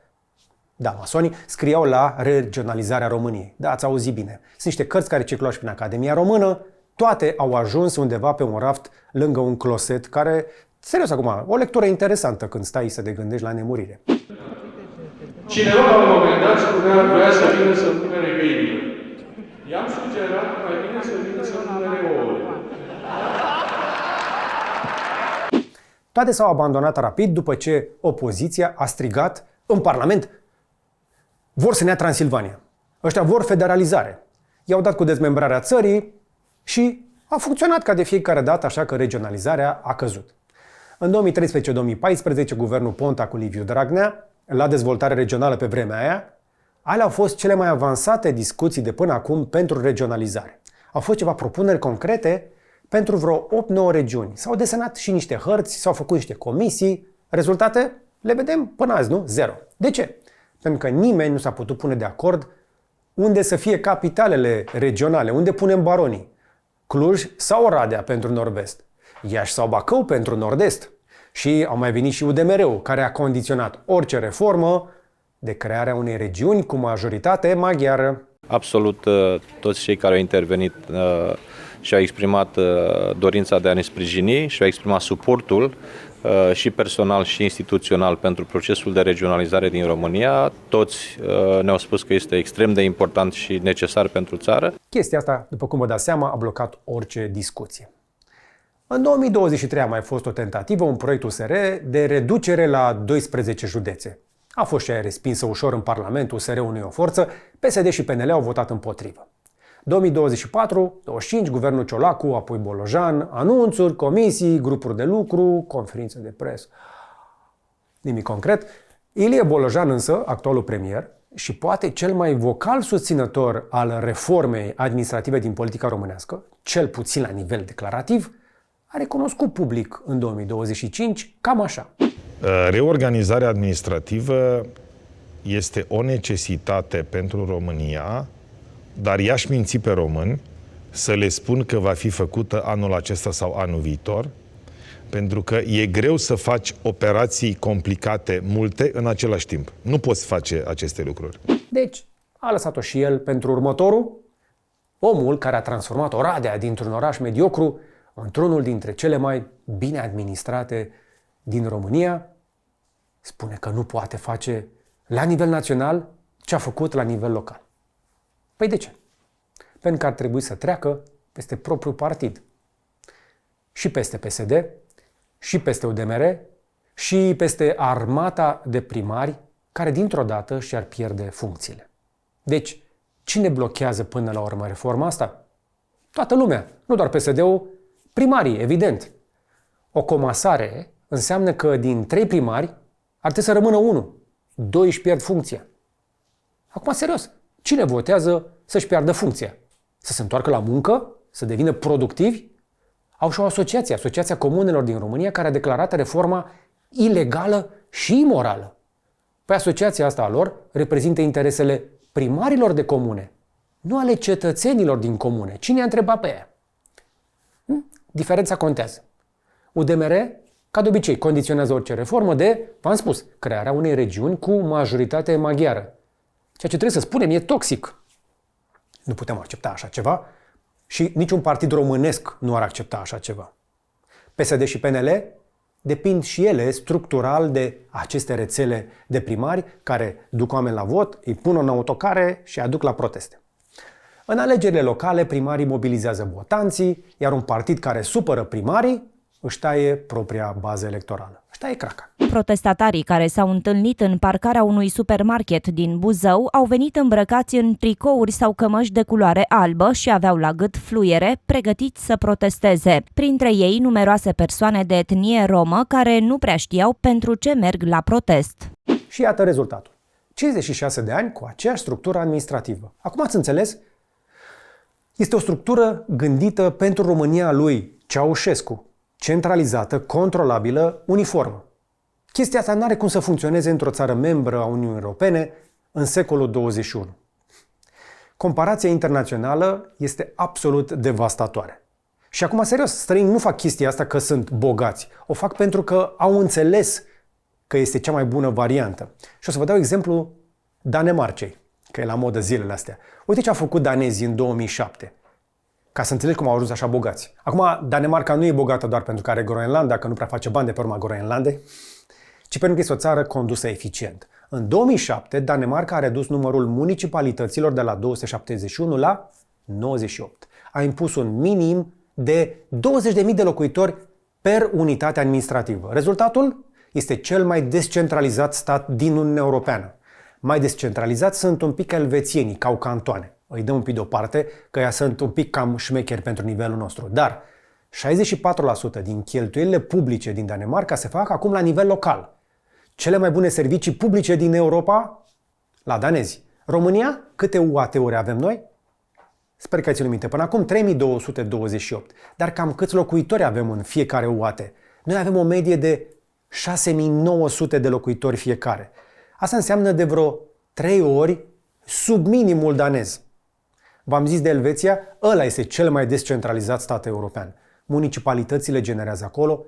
da, masonii, scriau la regionalizarea României. Da, ați auzit bine. Sunt niște cărți care circulau și prin Academia Română, toate au ajuns undeva pe un raft lângă un closet care Serios acum, o lectură interesantă când stai să te gândești la nemurire. Cineva la un moment dat spunea, voia să vină să numere găinile. I-am sugerat mai bine să vină să numere ouăle. Toate s-au abandonat rapid după ce opoziția a strigat în Parlament: vor să ne ia Transilvania. Ăștia vor federalizare. I-au dat cu dezmembrarea țării și a funcționat ca de fiecare dată, așa că regionalizarea a căzut. În 2013-2014, guvernul Ponta cu Liviu Dragnea, la dezvoltare regională pe vremea aia, alea au fost cele mai avansate discuții de până acum pentru regionalizare. Au fost ceva propuneri concrete pentru vreo 8-9 regiuni. S-au desenat și niște hărți, s-au făcut niște comisii. Rezultate le vedem până azi, nu? Zero. De ce? Pentru că nimeni nu s-a putut pune de acord unde să fie capitalele regionale, unde punem baronii. Cluj sau Oradea pentru Nord-Vest, Iași sau Bacău pentru Nord-Est. Și au mai venit și UDMR-ul, care a condiționat orice reformă de crearea unei regiuni cu majoritate maghiară. Absolut toți cei care au intervenit și-au exprimat dorința de a ne sprijini și-au exprimat suportul și personal și instituțional pentru procesul de regionalizare din România. Toți ne-au spus că este extrem de important și necesar pentru țară. Chestia asta, după cum vă dați seama, a blocat orice discuție. În 2023 a mai fost o tentativă, un proiect USR de reducere la 12 județe. A fost și aia respinsă ușor în Parlament, USR-ul nu e o forță, PSD și PNL au votat împotrivă. 2024-25, guvernul Ciolacu, apoi Bolojan, anunțuri, comisii, grupuri de lucru, conferințe de presă. Nimic concret. Ilie Bolojan însă, actualul premier, și poate cel mai vocal susținător al reformei administrative din politica românească, cel puțin la nivel declarativ, a recunoscut public în 2025 cam așa. Reorganizarea administrativă este o necesitate pentru România, dar i-aș minți pe români să le spun că va fi făcută anul acesta sau anul viitor, pentru că e greu să faci operații complicate, multe, în același timp. Nu poți face aceste lucruri. Deci, a lăsat-o și el pentru următorul, omul care a transformat Oradea dintr-un oraș mediocru într-unul dintre cele mai bine administrate din România, spune că nu poate face la nivel național ce a făcut la nivel local. Păi de ce? Pentru că ar trebui să treacă peste propriul partid. Și peste PSD, și peste UDMR, și peste armata de primari care dintr-o dată și-ar pierde funcțiile. Deci, cine blochează până la urmă reforma asta? Toată lumea, nu doar PSD-ul, primarii, evident. O comasare înseamnă că din 3 primari ar trebui să rămână 1. 2 își pierd funcția. Acum, serios, cine votează să-și piardă funcția? Să se întoarcă la muncă? Să devină productivi? Au și o asociație, Asociația Comunelor din România, care a declarat reforma ilegală și imorală. Păi asociația asta a lor reprezintă interesele primarilor de comune, nu ale cetățenilor din comune. Cine a întrebat pe ea? Diferența contează. UDMR, ca de obicei, condiționează orice reformă de, v-am spus, crearea unei regiuni cu majoritate maghiară. Ceea ce trebuie să spunem e toxic. Nu putem accepta așa ceva și niciun partid românesc nu ar accepta așa ceva. PSD și PNL depind și ele structural de aceste rețele de primari care duc oameni la vot, îi pun în autocare și aduc la proteste. În alegerile locale, primarii mobilizează votanții, iar un partid care supără primarii își taie propria bază electorală. Își taie craca. Protestatarii care s-au întâlnit în parcarea unui supermarket din Buzău au venit îmbrăcați în tricouri sau cămăși de culoare albă și aveau la gât fluiere, pregătiți să protesteze. Printre ei, numeroase persoane de etnie romă care nu prea știau pentru ce merg la protest. Și iată rezultatul. 56 de ani cu aceeași structură administrativă. Acum ați înțeles? Este o structură gândită pentru România lui Ceaușescu. Centralizată, controlabilă, uniformă. Chestia asta nu are cum să funcționeze într-o țară membră a Uniunii Europene în secolul 21. Comparația internațională este absolut devastatoare. Și acum, serios, străini nu fac chestia asta că sunt bogați. O fac pentru că au înțeles că este cea mai bună variantă. Și o să vă dau exemplu Danemarcei, că e la modă zilele astea. Uite ce a făcut danezii în 2007. ca să înțelegi cum au ajuns așa bogați. Acum, Danemarca nu e bogată doar pentru că are Groenlanda, că nu prea face bani de pe urma Groenlandei, ci pentru că este o țară condusă eficient. În 2007, Danemarca a redus numărul municipalităților de la 271 la 98. A impus un minim de 20.000 de locuitori per unitate administrativă. Rezultatul este cel mai descentralizat stat din Uniunea Europeană. Mai descentralizați sunt un pic elvețienii, ca au cantoane. Îi dăm un pic deoparte, că ea sunt un pic cam șmecheri pentru nivelul nostru. Dar 64% din cheltuielile publice din Danemarca se fac acum la nivel local. Cele mai bune servicii publice din Europa la danezi. România, câte UAT-uri avem noi? Sper că ai ținut minte. Până acum 3228. Dar cam câți locuitori avem în fiecare UAT? Noi avem o medie de 6900 de locuitori fiecare. Asta înseamnă de vreo 3 ori sub minimul danez. V-am zis de Elveția, ăla este cel mai descentralizat stat european. Municipalitățile generează acolo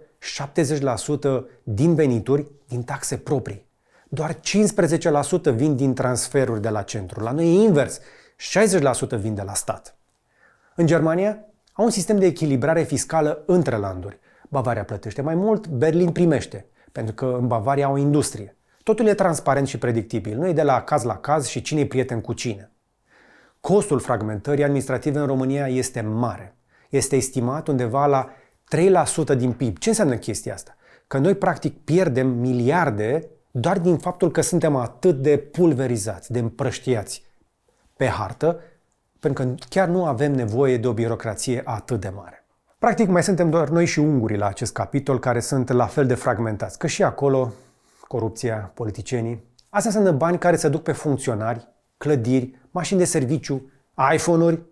70% din venituri din taxe proprii. Doar 15% vin din transferuri de la centru. La noi e invers, 60% vin de la stat. În Germania au un sistem de echilibrare fiscală între landuri. Bavaria plătește mai mult, Berlin primește, pentru că în Bavaria au industrie. Totul e transparent și predictibil, nu e de la caz și cine e prieten cu cine. Costul fragmentării administrative în România este mare. Este estimat undeva la 3% din PIB. Ce înseamnă chestia asta? Că noi practic pierdem miliarde doar din faptul că suntem atât de pulverizați, de împrăștiați pe hartă, pentru că chiar nu avem nevoie de o birocrație atât de mare. Practic mai suntem doar noi și ungurii la acest capitol, care sunt la fel de fragmentați, că și acolo corupția, politicienii. Asta înseamnă bani care se duc pe funcționari, clădiri, mașini de serviciu, iPhone-uri,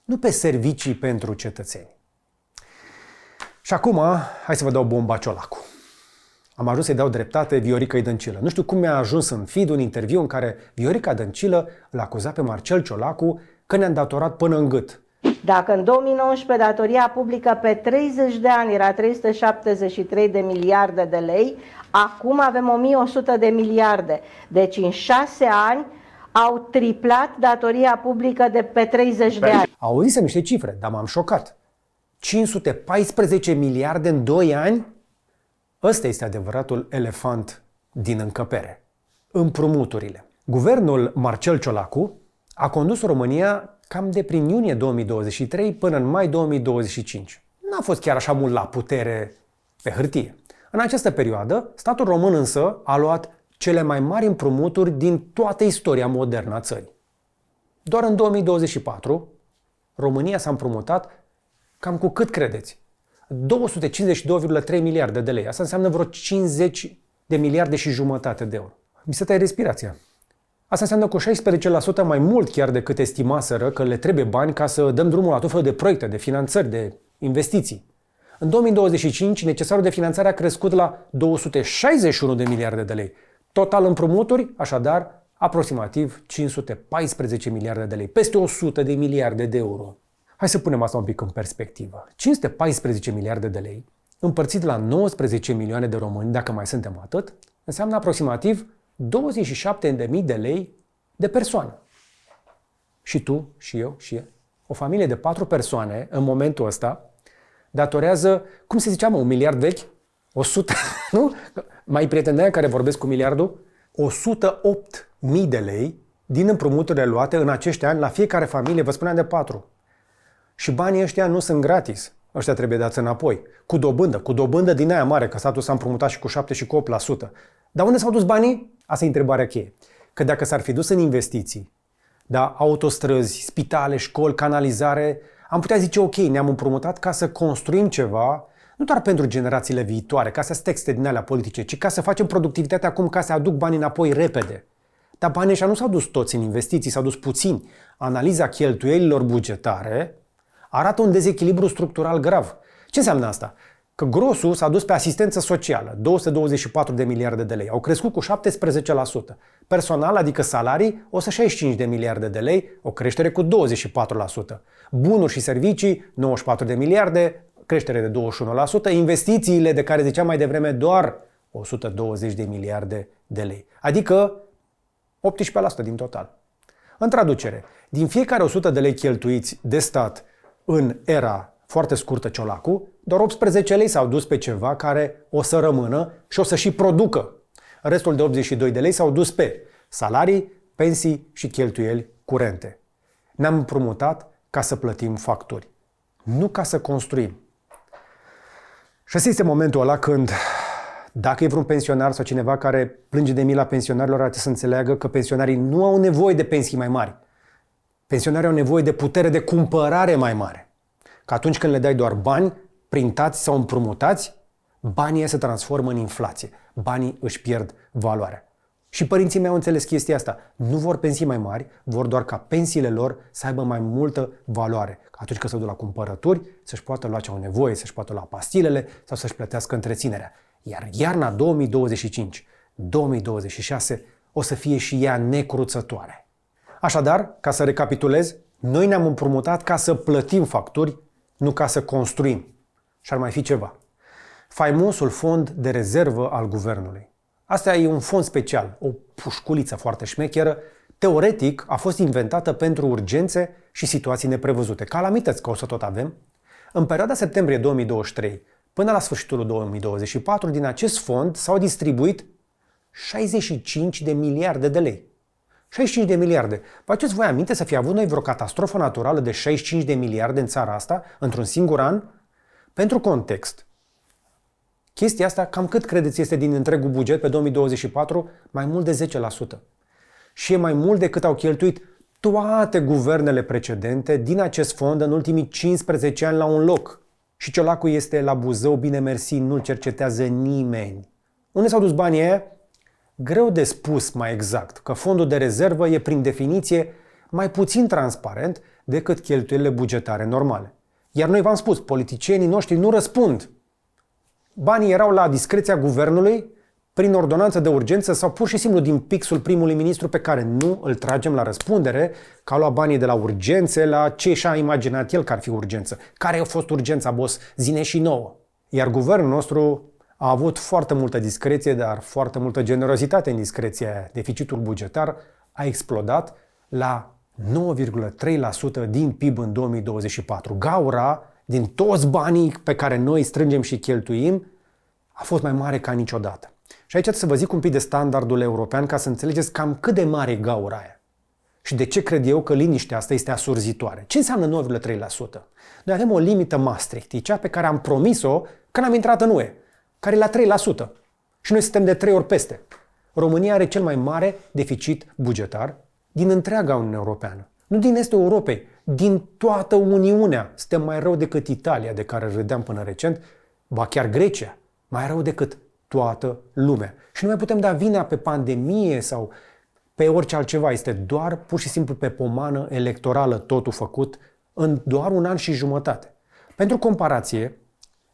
nu pe servicii pentru cetățeni. Și acum, hai să vă dau bomba Ciolacu. Am ajuns să-i dau dreptate Vioricăi Dăncilă. Nu știu cum mi-a ajuns în feed un interviu în care Viorica Dăncilă îl acuza pe Marcel Ciolacu că ne-a îndatorat până în gât. Dacă în 2019 datoria publică pe 30 de ani era 373 de miliarde de lei, acum avem 1100 de miliarde. Deci în 6 ani au triplat datoria publică de pe 30 de ani. Auzisem niște cifre, dar m-am șocat. 514 miliarde în 2 ani? Ăsta este adevăratul elefant din încăpere. Împrumuturile. Guvernul Marcel Ciolacu a condus România cam de prin iunie 2023 până în mai 2025. N-a fost chiar așa mult la putere pe hârtie. În această perioadă, statul român însă a luat cele mai mari împrumuturi din toată istoria modernă a țării. Doar în 2024, România s-a împrumutat cam cu cât credeți? 252,3 miliarde de lei. Asta înseamnă vreo 50 de miliarde și jumătate de euro. Mi se taie respirația. Asta înseamnă cu 16% mai mult chiar decât estimaseră că le trebuie bani ca să dăm drumul la tot felul de proiecte, de finanțări, de investiții. În 2025, necesarul de finanțare a crescut la 261 de miliarde de lei. Total împrumuturi, așadar, aproximativ 514 miliarde de lei, peste 100 de miliarde de euro. Hai să punem asta un pic în perspectivă. 514 miliarde de lei, împărțit la 19 milioane de români, dacă mai suntem atât, înseamnă aproximativ 27.000 de lei de persoană. Și tu, și eu, și el. O familie de 4 persoane, în momentul ăsta, datorează, cum se zicea, un miliard vechi? 100, nu? Mai prieteni de aia care vorbesc cu miliardul? 108.000 de lei din împrumuturile luate în acești ani la fiecare familie, vă spuneam de 4. Și banii ăștia nu sunt gratis. Ăștia trebuie dați înapoi. Cu dobândă din aia mare, că statul s-a împrumutat și cu 7 și cu 8%. Dar unde s-au dus banii? Asta e întrebarea cheie. Că dacă s-ar fi dus în investiții, da, autostrăzi, spitale, școli, canalizare, am putea zice ok, ne-am împrumutat ca să construim ceva, nu doar pentru generațiile viitoare, ca să sunt texte din alea politice, ci ca să facem productivitatea acum, ca să aduc banii înapoi repede. Dar banii ăștia nu s-au dus toți în investiții, s-au dus puțini. Analiza cheltuielilor bugetare arată un dezechilibru structural grav. Ce înseamnă asta? Că grosul s-a dus pe asistență socială, 224 de miliarde de lei. Au crescut cu 17%. Personal, adică salarii, 165 de miliarde de lei, o creștere cu 24%. Bunuri și servicii, 94 de miliarde, creștere de 21%. Investițiile, de care ziceam mai devreme, doar 120 de miliarde de lei. Adică 18% din total. În traducere, din fiecare 100 de lei cheltuiți de stat în era foarte scurtă Ciolacu, doar 18 lei s-au dus pe ceva care o să rămână și o să și producă. Restul de 82 de lei s-au dus pe salarii, pensii și cheltuieli curente. Ne-am împrumutat ca să plătim facturi, nu ca să construim. Și ăsta este momentul ăla când, dacă e vreun pensionar sau cineva care plânge de mila pensionarilor, ar trebui să înțeleagă că pensionarii nu au nevoie de pensii mai mari. Pensionarii au nevoie de putere de cumpărare mai mare. Că atunci când le dai doar bani, printați sau împrumutați, banii se transformă în inflație. Banii își pierd valoarea. Și părinții mei au înțeles chestia asta. Nu vor pensii mai mari, vor doar ca pensiile lor să aibă mai multă valoare. Atunci când se duc la cumpărături, să-și poată lua ce au nevoie, să-și poată lua pastilele sau să-și plătească întreținerea. Iar iarna 2025-2026 o să fie și ea necruțătoare. Așadar, ca să recapitulez, noi ne-am împrumutat ca să plătim facturi, nu ca să construim. Și ar mai fi ceva. Faimosul fond de rezervă al guvernului. Asta e un fond special, o pușculiță foarte șmecheră. Teoretic a fost inventată pentru urgențe și situații neprevăzute. Calamități, că o să tot avem. În perioada septembrie 2023 până la sfârșitul 2024, din acest fond s-au distribuit 65 de miliarde de lei. 65 de miliarde. Vă aduceți voi aminte să fi avut noi vreo catastrofă naturală de 65 de miliarde în țara asta, într-un singur an? Pentru context, chestia asta, cam cât credeți este din întregul buget pe 2024? Mai mult de 10%. Și e mai mult decât au cheltuit toate guvernele precedente din acest fond în ultimii 15 ani la un loc. Și Ciolacu este la Buzău, bine mersi, nu-l cercetează nimeni. Unde s-au dus banii aia? Greu de spus mai exact, că fondul de rezervă e prin definiție mai puțin transparent decât cheltuielile bugetare normale. Iar noi v-am spus, politicienii noștri nu răspund. Banii erau la discreția guvernului, prin ordonanță de urgență sau pur și simplu din pixul primului ministru pe care nu îl tragem la răspundere, că a luat banii de la urgențe la ce și-a imaginat el că ar fi urgență. Care a fost urgența, boss? Zine și nouă. Iar guvernul nostru a avut foarte multă discreție, dar foarte multă generozitate în discreția aia. Deficitul bugetar a explodat la 9,3% din PIB în 2024. Gaura din toți banii pe care noi strângem și cheltuim a fost mai mare ca niciodată. Și aici să vă zic un pic de standardul european ca să înțelegeți cam cât de mare e gaura aia. Și de ce cred eu că liniștea asta este asurzitoare. Ce înseamnă 9,3%? Noi avem o limită Maastricht, cea pe care am promis-o când am intrat în UE, care e la 3%. Și noi suntem de 3 ori peste. România are cel mai mare deficit bugetar din întreaga Uniune Europeană. Nu din estul Europei, din toată Uniunea. Suntem mai rău decât Italia, de care râdeam până recent, ba chiar Grecia, mai rău decât toată lumea. Și nu mai putem da vina pe pandemie sau pe orice altceva. Este doar pur și simplu pe pomană electorală totul făcut în doar un an și jumătate. Pentru comparație,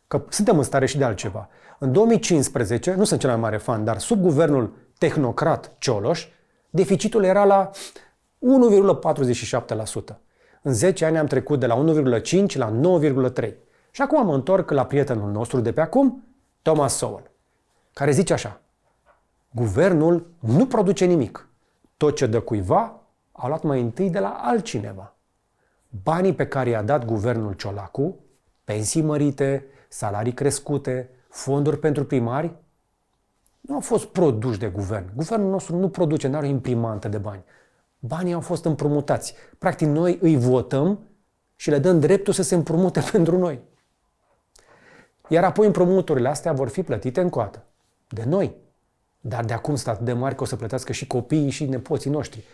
că suntem în stare și de altceva. În 2015, nu sunt cel mai mare fan, dar sub guvernul tehnocrat Cioloș, deficitul era la 1,47%. În 10 ani am trecut de la 1,5 la 9,3. Și acum mă întorc la prietenul nostru de pe acum, Thomas Sowell, care zice așa: guvernul nu produce nimic. Tot ce dă cuiva a luat mai întâi de la altcineva. Banii pe care i-a dat guvernul Ciolacu, pensii mărite, salarii crescute, fonduri pentru primari, nu au fost produși de guvern. Guvernul nostru nu produce, nu are o imprimantă de bani. Banii au fost împrumutați. Practic noi îi votăm și le dăm dreptul să se împrumute pentru noi. Iar apoi împrumuturile astea vor fi plătite în coată. De noi. Dar de acum stat de mari că o să plătească și copiii și nepoții noștri.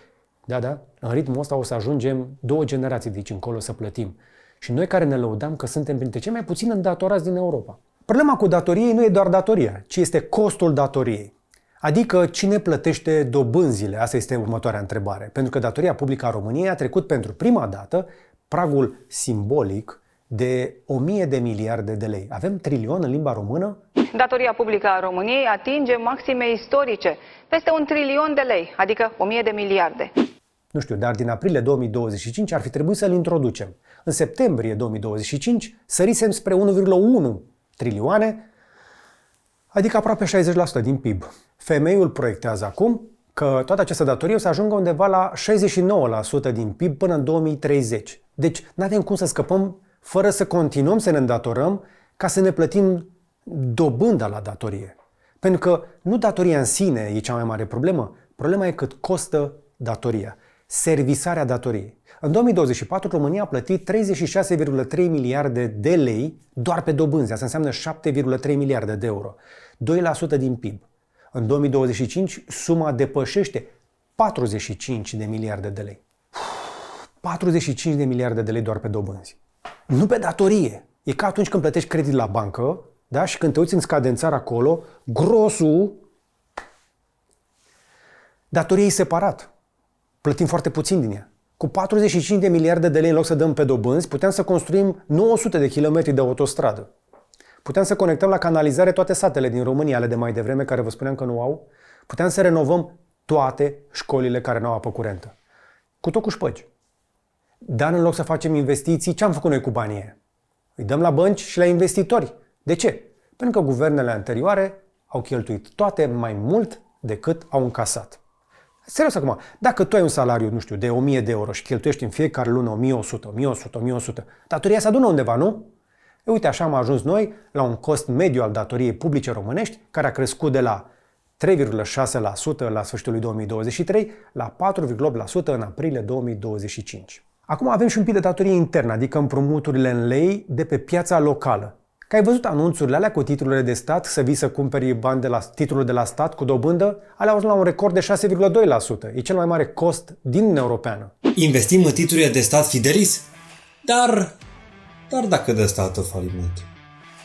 Da, în ritmul ăsta o să ajungem 2 generații de aici încolo să plătim. Și noi care ne lăudam că suntem printre cei mai puțin îndatorați din Europa. Problema cu datoriei nu e doar datoria, ci este costul datoriei. Adică cine plătește dobânzile? Asta este următoarea întrebare. Pentru că datoria publică a României a trecut pentru prima dată pragul simbolic de 1000 de miliarde de lei. Avem trilion în limba română? Datoria publică a României atinge maxime istorice, peste 1 trilion de lei, adică 1000 de miliarde. Nu știu, dar din aprilie 2025 ar fi trebuit să-l introducem. În septembrie 2025 sărisem spre 1,1 trilioane, adică aproape 60% din PIB. Femeiul proiectează acum că toată această datorie o să ajungă undeva la 69% din PIB până în 2030. Deci nu avem cum să scăpăm fără să continuăm să ne îndatorăm ca să ne plătim dobânda la datorie. Pentru că nu datoria în sine e cea mai mare problemă, problema e cât costă datoria, servisarea datoriei. În 2024, România a plătit 36,3 miliarde de lei doar pe dobânzi. Asta înseamnă 7,3 miliarde de euro. 2% din PIB. În 2025, suma depășește 45 de miliarde de lei. 45 de miliarde de lei doar pe dobânzi. Nu pe datorie. E ca atunci când plătești credit la bancă, da? Și când te uiți în scadențar acolo, grosul, datorie e separat. Plătim foarte puțin din ea. Cu 45 de miliarde de lei în loc să dăm pe dobânzi, puteam să construim 900 de kilometri de autostradă. Puteam să conectăm la canalizare toate satele din România, ale de mai devreme, care vă spuneam că nu au. Puteam să renovăm toate școlile care nu au apă curentă. Cu tot cu șpăgi. Dar în loc să facem investiții, ce am făcut noi cu banii aia? Îi dăm la bănci și la investitori. De ce? Pentru că guvernele anterioare au cheltuit toate mai mult decât au încasat. Serios acum, dacă tu ai un salariu, nu știu, de 1000 de euro și cheltuiești în fiecare lună 1100, datoria se adună undeva, nu? E, uite, așa am ajuns noi la un cost mediu al datoriei publice românești, care a crescut de la 3,6% la sfârșitul lui 2023 la 4,8% în aprilie 2025. Acum avem și un pic de datorie internă, adică împrumuturile în lei de pe piața locală. Că ai văzut anunțurile alea cu titlurile de stat, să vii să cumperi bani de la titlurile de la stat cu dobândă? Alea au ajuns la un record de 6,2%. E cel mai mare cost din Uniunea Europeană. Investim în titlurile de stat Fidelis? Dar dacă dă statul faliment?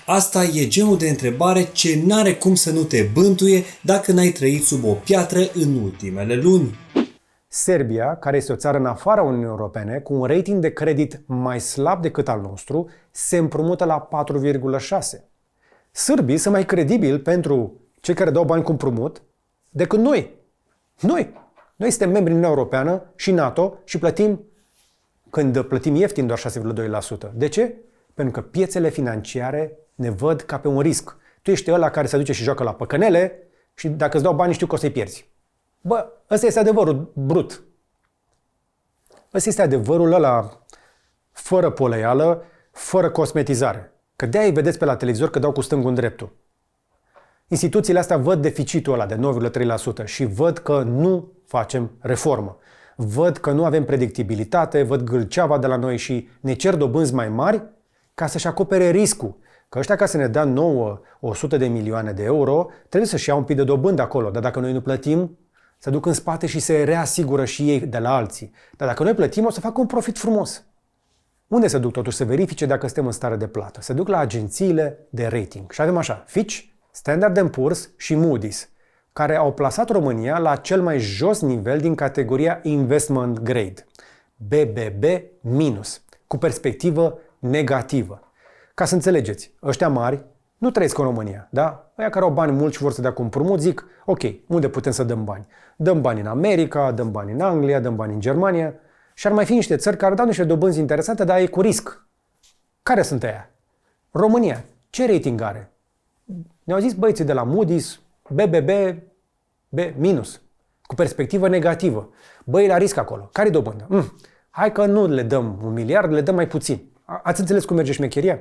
Asta e genul de întrebare ce n-are cum să nu te bântuie dacă n-ai trăit sub o piatră în ultimele luni. Serbia, care este o țară în afara Uniunii Europene, cu un rating de credit mai slab decât al nostru, se împrumută la 4,6. Sârbii sunt mai credibili pentru cei care dau bani cu împrumut decât noi. Noi suntem membri în Uniunea Europeană și NATO și când plătim ieftin doar 6,2%. De ce? Pentru că piețele financiare ne văd ca pe un risc. Tu ești ăla care se duce și joacă la păcănele și dacă îți dau bani știu că o să-i pierzi. Bă, ăsta este adevărul brut. Ăsta este adevărul ăla fără poleială, fără cosmetizare. Că de-aia îi vedeți pe la televizor că dau cu stângul în dreptul. Instituțiile astea văd deficitul ăla de 9,3% și văd că nu facem reformă. Văd că nu avem predictibilitate, văd gâlceava de la noi și ne cer dobânzi mai mari ca să-și acopere riscul. Că ăștia, ca să ne dea nouă 100 de milioane de euro, trebuie să-și ia un pic de dobândă acolo. Dar dacă noi nu plătim, se duc în spate și se reasigură și ei de la alții. Dar dacă noi plătim, o să facă un profit frumos. Unde se duc totuși să verifice dacă suntem în stare de plată? Se duc la agențiile de rating. Și avem așa, Fitch, Standard & Poor's și Moody's, care au plasat România la cel mai jos nivel din categoria Investment Grade, BBB-, cu perspectivă negativă. Ca să înțelegeți, ăștia mari nu trăiesc în România, da? Ăia care au bani mulți și vor să dea cu împrumut zic, ok, unde putem să dăm bani? Dăm bani în America, dăm bani în Anglia, dăm bani în Germania și ar mai fi niște țări care dau niște dobânzi interesante, dar e cu risc. Care sunt ăia? România. Ce rating are? Ne-au zis băieții de la Moody's, BBB, B-, cu perspectivă negativă. Băi, la risc acolo. Care-i dobândă? Hai că nu le dăm 1 miliard, le dăm mai puțin. Ați înțeles cum merge șmecheria?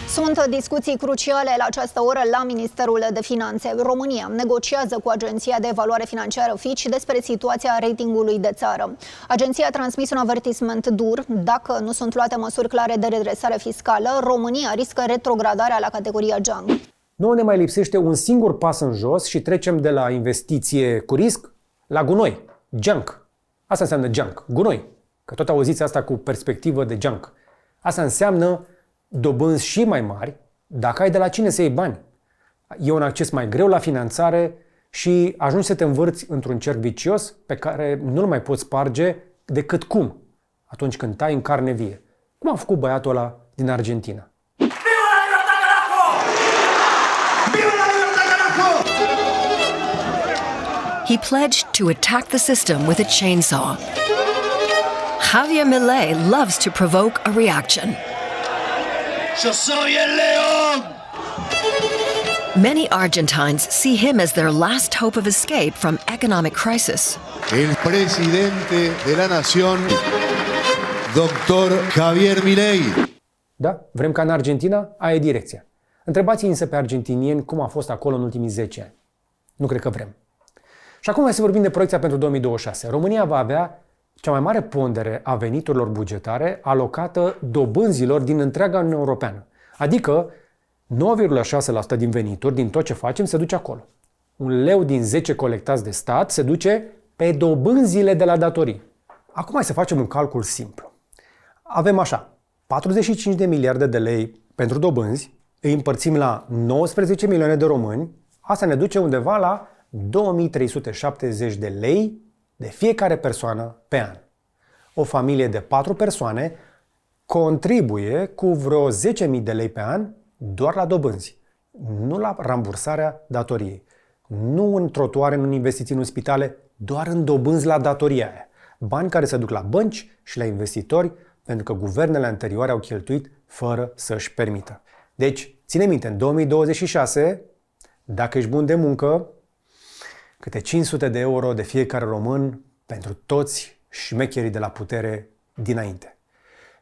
Sunt discuții cruciale la această oră la Ministerul de Finanțe. România negociază cu Agenția de Evaluare Financiară Fitch despre situația ratingului de țară. Agenția a transmis un avertisment dur. Dacă nu sunt luate măsuri clare de redresare fiscală, România riscă retrogradarea la categoria junk. Nu ne mai lipsește un singur pas în jos și trecem de la investiție cu risc la gunoi. Junk. Asta înseamnă junk. Gunoi. Că tot auziți asta cu perspectivă de junk. Asta înseamnă dobânzi și mai mari dacă ai de la cine să iei bani. E un acces mai greu la finanțare și ajungi să te învârți într-un cerc vicios pe care nu-l mai poți sparge decât cum? Atunci când tai în carne vie. Cum a făcut băiatul ăla din Argentina. He pledged to attack the system with a chainsaw. Javier Milei loves to provoke a reaction. Yo soy el león! Many Argentines see him as their last hope of escape from economic crisis. El presidente de la nación, Dr. Javier Milei. Da? Vrem ca în Argentina? Aia e direcția. Întrebați-i însă pe argentinieni cum a fost acolo în ultimii 10 ani. Nu cred că vrem. Și acum hai să vorbim de proiecția pentru 2026. România va avea cea mai mare pondere a veniturilor bugetare alocată dobânzilor din întreaga Uniune Europeană. Adică 9,6% din venituri, din tot ce facem, se duce acolo. 1 leu din 10 colectați de stat se duce pe dobânzile de la datorii. Acum hai să facem un calcul simplu. Avem așa, 45 de miliarde de lei pentru dobânzi, îi împărțim la 19 milioane de români, asta ne duce undeva la 2370 de lei de fiecare persoană pe an. O familie de 4 persoane contribuie cu vreo 10.000 de lei pe an doar la dobânzi, nu la rambursarea datoriei. Nu în trotuare, nu în investiții în spitale, doar în dobânzi la datoria aia. Bani care se duc la bănci și la investitori pentru că guvernele anterioare au cheltuit fără să-și permită. Deci, ține minte, în 2026, dacă ești bun de muncă, câte 500 de euro de fiecare român pentru toți șmecherii de la putere dinainte.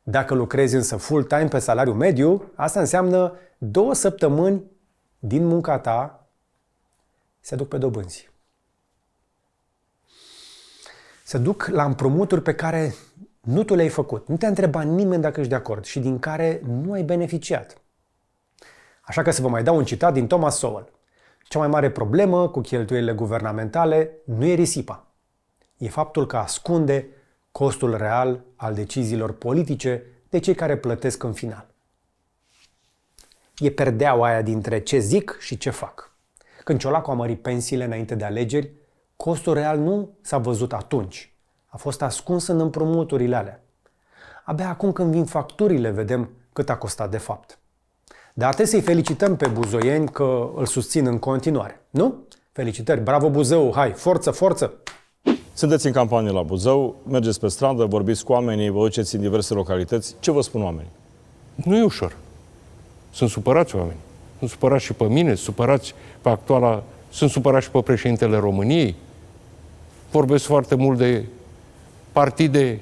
Dacă lucrezi însă full-time pe salariu mediu, asta înseamnă 2 săptămâni din munca ta se duc pe dobânzi. Se duc la împrumuturi pe care nu tu le-ai făcut. Nu te-a întrebat nimeni dacă ești de acord și din care nu ai beneficiat. Așa că să vă mai dau un citat din Thomas Sowell. Cea mai mare problemă cu cheltuielile guvernamentale nu e risipa. E faptul că ascunde costul real al deciziilor politice de cei care plătesc în final. E perdeaua aia dintre ce zic și ce fac. Când Ciolacu a mărit pensiile înainte de alegeri, costul real nu s-a văzut atunci. A fost ascuns în împrumuturile alea. Abia acum când vin facturile vedem cât a costat de fapt. Dar trebuie să-i felicităm pe buzoieni că îl susțin în continuare, nu? Felicitări, bravo Buzău, hai, forță, forță! Sunteți în campanie la Buzău, mergeți pe stradă, vorbiți cu oamenii, vă duceți în diverse localități. Ce vă spun oamenii? Nu e ușor. Sunt supărați oameni. Sunt supărați și pe mine, supărați pe actuala... Sunt supărați și pe președintele României. Vorbesc foarte mult de partide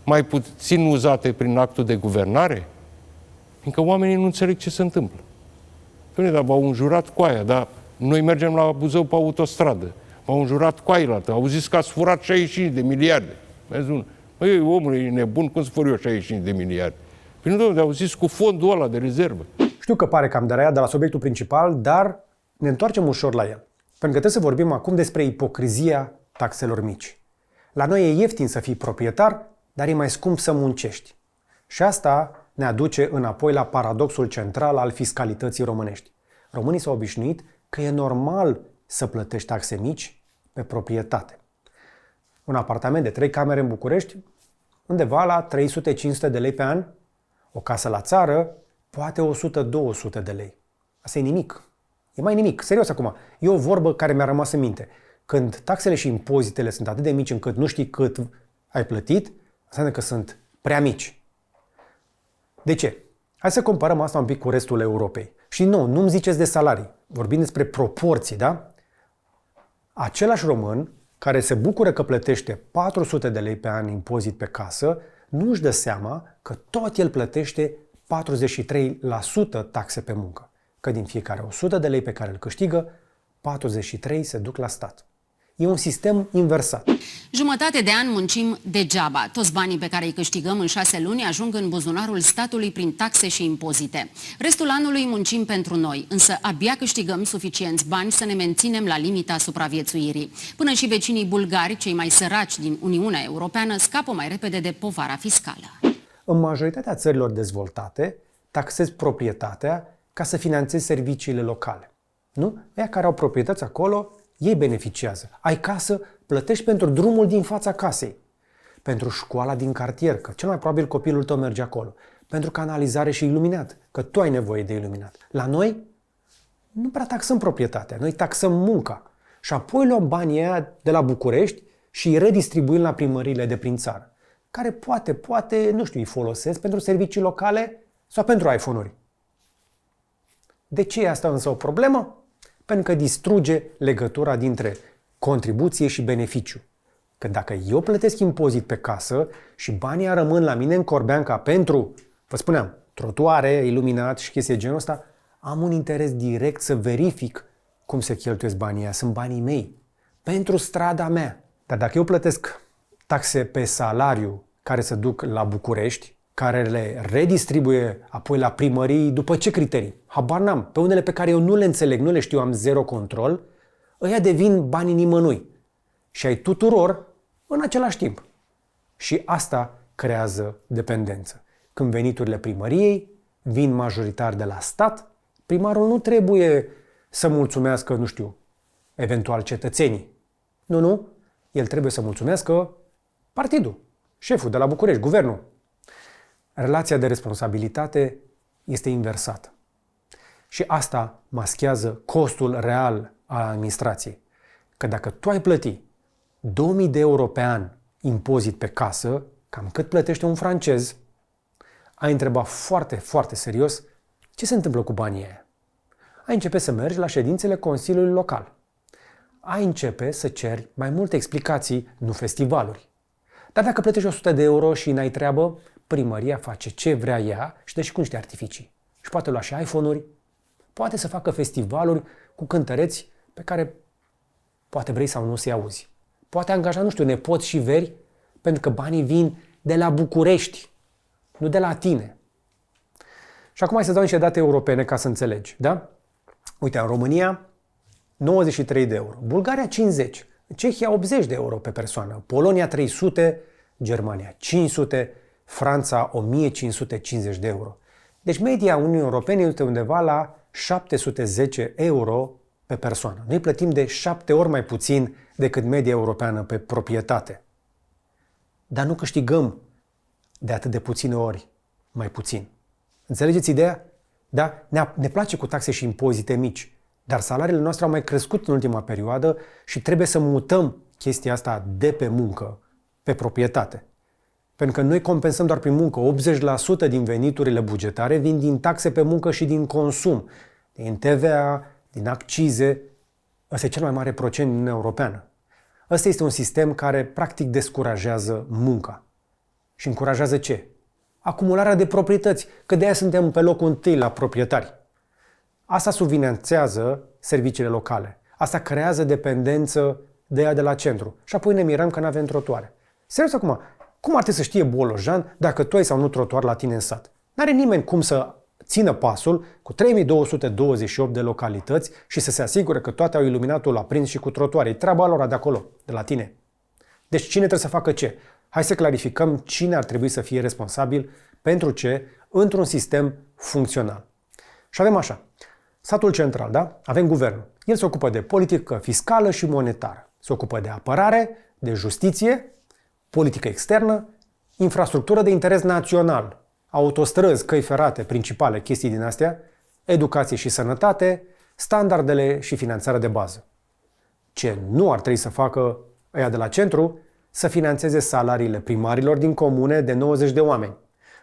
mai puțin uzate prin actul de guvernare, fiindcă oamenii nu înțeleg ce se întâmplă. Păi, dar v-au înjurat coaia, dar noi mergem la Buzău pe autostradă. M-au înjurat coailată, au zis că ați furat 65 de miliarde. Măi, omul e nebun, cum să fur eu 65 de miliarde? Păi nu, domnule, au zis cu fondul ăla de rezervă. Știu că pare cam deraiat de la subiectul principal, dar ne întoarcem ușor la el. Pentru că trebuie să vorbim acum despre ipocrizia taxelor mici. La noi e ieftin să fii proprietar, dar e mai scump să muncești. Și asta ne aduce înapoi la paradoxul central al fiscalității românești. Românii s-au obișnuit că e normal să plătești taxe mici pe proprietate. Un apartament de 3 camere în București, undeva la 300-500 de lei pe an. O casă la țară, poate 100-200 de lei. Asta e nimic. E mai nimic. Serios acum. E o vorbă care mi-a rămas în minte. Când taxele și impozitele sunt atât de mici încât nu știi cât ai plătit, înseamnă că sunt prea mici. De ce? Hai să comparăm asta un pic cu restul Europei. Și nu-mi ziceți de salarii. Vorbim despre proporții, da? Același român care se bucură că plătește 400 de lei pe an impozit pe casă, nu își dă seama că tot el plătește 43% taxe pe muncă. Că din fiecare 100 de lei pe care îl câștigă, 43 se duc la stat. E un sistem inversat. Jumătate de an muncim degeaba. Toți banii pe care îi câștigăm în 6 luni ajung în buzunarul statului prin taxe și impozite. Restul anului muncim pentru noi, însă abia câștigăm suficienți bani să ne menținem la limita supraviețuirii. Până și vecinii bulgari, cei mai săraci din Uniunea Europeană, scapă mai repede de povara fiscală. În majoritatea țărilor dezvoltate, taxezi proprietatea ca să finanțezi serviciile locale. Nu? Aia care au proprietăți acolo, ei beneficiază. Ai casă, plătești pentru drumul din fața casei. Pentru școala din cartier, că cel mai probabil copilul tău merge acolo. Pentru canalizare și iluminat, că tu ai nevoie de iluminat. La noi nu prea taxăm proprietatea, noi taxăm munca. Și apoi luăm banii aia de la București și îi redistribuim la primăriile de prin țară, care poate, nu știu, îi folosesc pentru servicii locale sau pentru iPhone-uri. De ce e asta însă o problemă? Pentru că distruge legătura dintre contribuție și beneficiu. Că dacă eu plătesc impozit pe casă și banii rămân la mine în corbeanca pentru, vă spuneam, trotuare, iluminat și chestii de genul ăsta, am un interes direct să verific cum se cheltuiesc banii ăia. Sunt banii mei. Pentru strada mea. Dar dacă eu plătesc taxe pe salariu care se duc la București, care le redistribuie apoi la primării, după ce criterii? Habar n-am. Pe unele pe care eu nu le înțeleg, nu le știu, am zero control, ăia devin banii nimănui. Și ai tuturor în același timp. Și asta creează dependență. Când veniturile primăriei vin majoritar de la stat, primarul nu trebuie să mulțumească, nu știu, eventual cetățenii. Nu. El trebuie să mulțumească partidul, șeful de la București, guvernul. Relația de responsabilitate este inversată. Și asta maschează costul real al administrației. Că dacă tu ai plăti 2000 de euro pe an impozit pe casă, cam cât plătește un francez, ai întrebat foarte, foarte serios ce se întâmplă cu banii ăia. Ai începe să mergi la ședințele Consiliului Local. Ai începe să ceri mai multe explicații, nu festivaluri. Dar dacă plătești 100 de euro și n-ai treabă, primăria face ce vrea ea și dă și cu niște artificii. Și poate lua și iPhone-uri, poate să facă festivaluri cu cântăreți pe care poate vrei sau nu să-i auzi. Poate angaja, nu știu, nepoți și veri, pentru că banii vin de la București, nu de la tine. Și acum hai să dau niște date europene ca să înțelegi, da? Uite, în România 93 de euro, Bulgaria 50, Cehia 80 de euro pe persoană, Polonia 300, Germania 500, Franța 1550 de euro. Deci media Uniunii Europene este undeva la 710 euro pe persoană. Noi plătim de 7 ori mai puțin decât media europeană pe proprietate. Dar nu câștigăm de atât de puține ori mai puțin. Înțelegeți ideea? Da? Ne place cu taxe și impozite mici, dar salariile noastre au mai crescut în ultima perioadă și trebuie să mutăm chestia asta de pe muncă pe proprietate. Pentru că noi compensăm doar prin muncă. 80% din veniturile bugetare vin din taxe pe muncă și din consum, din TVA, din accize. Ăsta e cel mai mare procent din Uniunea Europeană. Ăsta este un sistem care practic descurajează munca. Și încurajează ce? Acumularea de proprietăți, că de aia suntem pe locul întâi la proprietari. Asta subfinanțează serviciile locale. Asta creează dependență de ea de la centru. Și apoi ne mirăm că nu avem trotuare. Serios acum, cum ar trebui să știe Bolojan dacă tu ai sau nu trotuar la tine în sat? N-are nimeni cum să țină pasul cu 3228 de localități și să se asigure că toate au iluminatul aprins și cu trotuare. E treaba lor de acolo, de la tine. Deci cine trebuie să facă ce? Hai să clarificăm cine ar trebui să fie responsabil pentru ce într-un sistem funcțional. Și avem așa, statul central, da? Avem guvernul. El se ocupă de politică fiscală și monetară. Se ocupă de apărare, de justiție, politică externă, infrastructură de interes național, autostrăzi, căi ferate, principale chestii din astea, educație și sănătate, standardele și finanțarea de bază. Ce nu ar trebui să facă ăia de la centru, să finanțeze salariile primarilor din comune de 90 de oameni.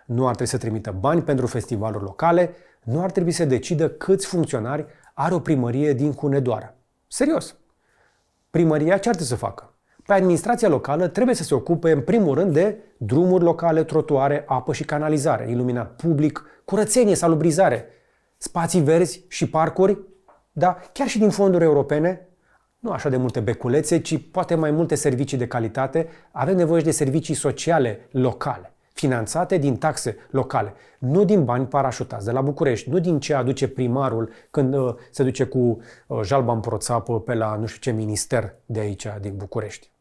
Nu ar trebui să trimită bani pentru festivaluri locale, nu ar trebui să decidă câți funcționari are o primărie din Hunedoara. Serios. Primăria ce ar trebui să facă? Păi administrația locală trebuie să se ocupe în primul rând de drumuri locale, trotuare, apă și canalizare, iluminat public, curățenie, salubrizare, spații verzi și parcuri, da, chiar și din fonduri europene, nu așa de multe beculețe, ci poate mai multe servicii de calitate. Avem nevoie și de servicii sociale locale, finanțate din taxe locale, nu din bani parașutați de la București, nu din ce aduce primarul când se duce cu jalba în proțapă pe la nu știu ce minister de aici, din București.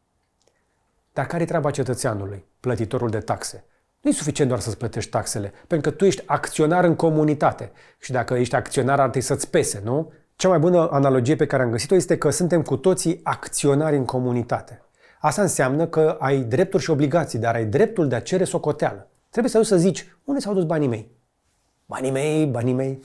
Dar care e treaba cetățeanului, plătitorul de taxe? Nu e suficient doar să-ți plătești taxele, pentru că tu ești acționar în comunitate. Și dacă ești acționar, ar trebui să-ți pese, nu? Cea mai bună analogie pe care am găsit-o este că suntem cu toții acționari în comunitate. Asta înseamnă că ai drepturi și obligații, dar ai dreptul de a cere socoteală. Trebuie să duci să zici, unde s-au dus banii mei? Banii mei, banii mei.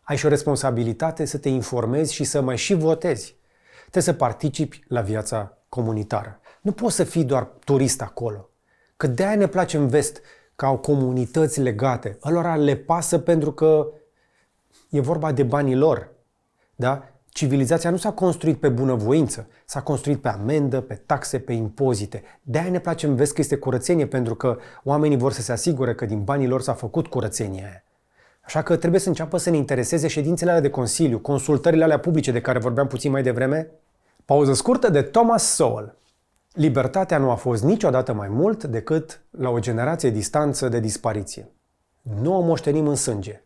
Ai și o responsabilitate să te informezi și să mai și votezi. Trebuie să participi la viața comunitară. Nu poți să fii doar turist acolo. Că de-aia ne place în vest că au comunități legate. Alora le pasă pentru că e vorba de banii lor. Da? Civilizația nu s-a construit pe bunăvoință, s-a construit pe amendă, pe taxe, pe impozite. De-aia ne place în vest că este curățenie, pentru că oamenii vor să se asigure că din banii lor s-a făcut curățenia aia. Așa că trebuie să înceapă să ne intereseze ședințele alea de Consiliu, consultările alea publice de care vorbeam puțin mai devreme. Pauză scurtă de Thomas Sowell. Libertatea nu a fost niciodată mai mult decât la o generație distanță de dispariție. Nu o moștenim în sânge.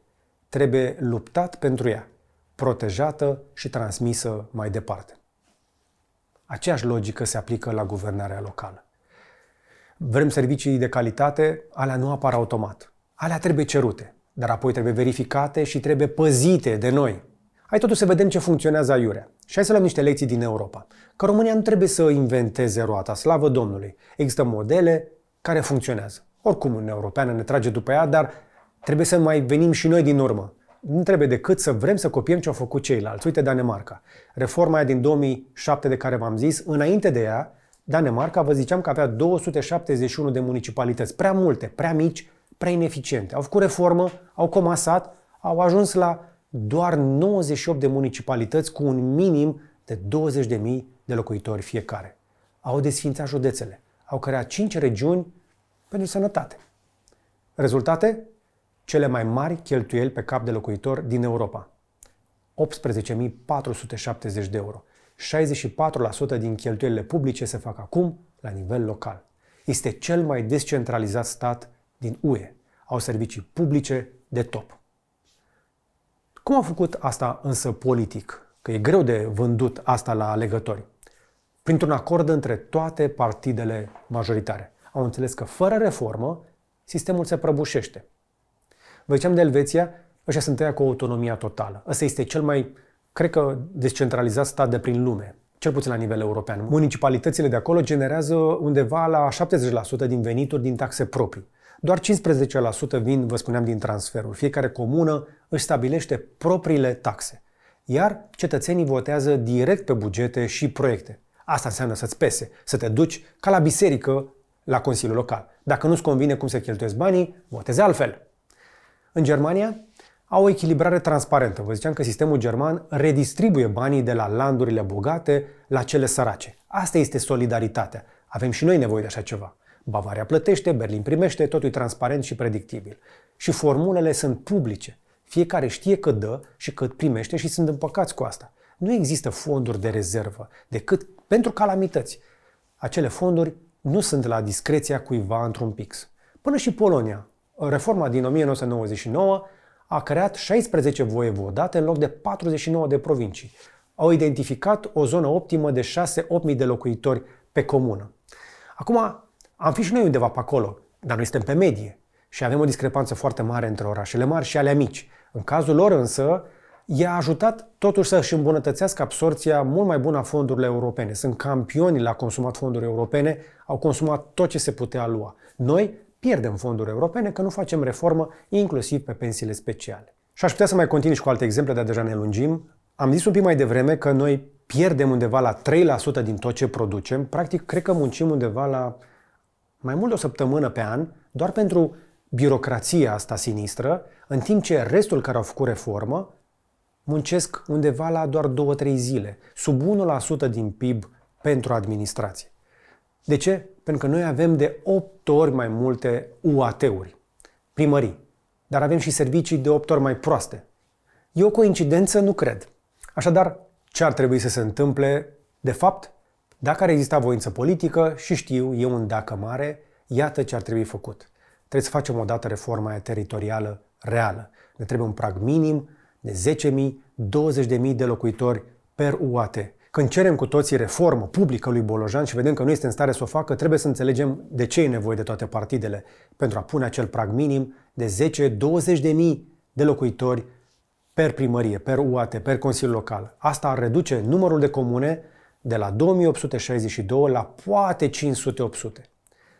Trebuie luptat pentru ea, protejată și transmisă mai departe. Aceeași logică se aplică la guvernarea locală. Vrem servicii de calitate, alea nu apar automat. Alea trebuie cerute, dar apoi trebuie verificate și trebuie păzite de noi. Hai totuși să vedem ce funcționează aiurea. Și hai să luăm niște lecții din Europa. Că România nu trebuie să inventeze roata, slavă Domnului. Există modele care funcționează. Oricum Uniunea Europeană ne trage după ea, dar trebuie să mai venim și noi din urmă. Nu trebuie decât să vrem să copiem ce au făcut ceilalți. Uite Danemarca. Reforma aia din 2007 de care v-am zis, înainte de ea, Danemarca, vă ziceam că avea 271 de municipalități. Prea multe, prea mici, prea ineficiente. Au făcut reformă, au comasat, au ajuns la doar 98 de municipalități cu un minim de 20.000 de locuitori fiecare. Au desființat județele. Au creat 5 regiuni pentru sănătate. Rezultate? Cele mai mari cheltuieli pe cap de locuitor din Europa. 18.470 de euro. 64% din cheltuielile publice se fac acum la nivel local. Este cel mai descentralizat stat din UE. Au servicii publice de top. Cum au făcut asta însă politic? Că e greu de vândut asta la alegători. Printr-un acord între toate partidele majoritare. Au înțeles că fără reformă, sistemul se prăbușește. Vă ziceam de Elveția, ăștia sunt ăia cu autonomia totală. Ăsta este cel mai, cred că, descentralizat stat de prin lume, cel puțin la nivel european. Municipalitățile de acolo generează undeva la 70% din venituri din taxe proprii. Doar 15% vin, vă spuneam, din transferuri. Fiecare comună își stabilește propriile taxe. Iar cetățenii votează direct pe bugete și proiecte. Asta înseamnă să-ți pese, să te duci ca la biserică la Consiliul Local. Dacă nu-ți convine cum se cheltuiesc banii, votezi altfel. În Germania au o echilibrare transparentă. Vă ziceam că sistemul german redistribuie banii de la landurile bogate la cele sărace. Asta este solidaritatea. Avem și noi nevoie de așa ceva. Bavaria plătește, Berlin primește, totul e transparent și predictibil. Și formulele sunt publice. Fiecare știe cât dă și cât primește și sunt împăcați cu asta. Nu există fonduri de rezervă, decât pentru calamități. Acele fonduri nu sunt la discreția cuiva într-un pix. Până și Polonia, reforma din 1999 a creat 16 voievodate în loc de 49 de provincii. Au identificat o zonă optimă de 6-8.000 de locuitori pe comună. Acum, am fi și noi undeva pe acolo, dar noi suntem pe medie și avem o discrepanță foarte mare între orașele mari și alea mici. În cazul lor însă, i-a ajutat totuși să-și îmbunătățească absorția mult mai bună a fondurilor europene. Sunt campioni la consumat fonduri europene, au consumat tot ce se putea lua. Noi pierdem fonduri europene că nu facem reformă, inclusiv pe pensiile speciale. Și aș putea să mai continui și cu alte exemple, dar deja ne lungim. Am zis un pic mai devreme că noi pierdem undeva la 3% din tot ce producem. Practic, cred că muncim undeva la mai mult de o săptămână pe an, doar pentru birocrația asta sinistră, în timp ce restul care au făcut reformă muncesc undeva la doar 2-3 zile, sub 1% din PIB pentru administrație. De ce? Pentru că noi avem de 8 ori mai multe UAT-uri, primării, dar avem și servicii de 8 ori mai proaste. E o coincidență? Nu cred. Așadar, ce ar trebui să se întâmple? De fapt, dacă ar exista voință politică, și știu, e un dacă mare, iată ce ar trebui făcut. Trebuie să facem odată reforma aia teritorială reală. Ne trebuie un prag minim de 10.000, 20.000 de locuitori per UAT. Când cerem cu toții reformă publică lui Bolojan și vedem că nu este în stare să o facă, trebuie să înțelegem de ce e nevoie de toate partidele pentru a pune acel prag minim de 10-20.000 de locuitori per primărie, per UAT, per Consiliu Local. Asta ar reduce numărul de comune de la 2862 la poate 500-800.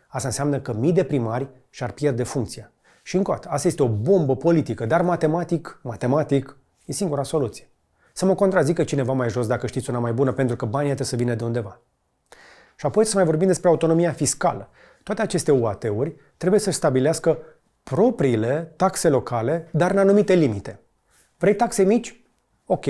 Asta înseamnă că mii de primari și-ar pierde funcția. Și încă o dată, asta este o bombă politică, dar matematic e singura soluție. Să mă contrazică cineva mai jos dacă știți una mai bună, pentru că banii trebuie să vină de undeva. Și apoi să mai vorbim despre autonomia fiscală. Toate aceste UAT-uri trebuie să-și stabilească propriile taxe locale, dar în anumite limite. Vrei taxe mici? Ok.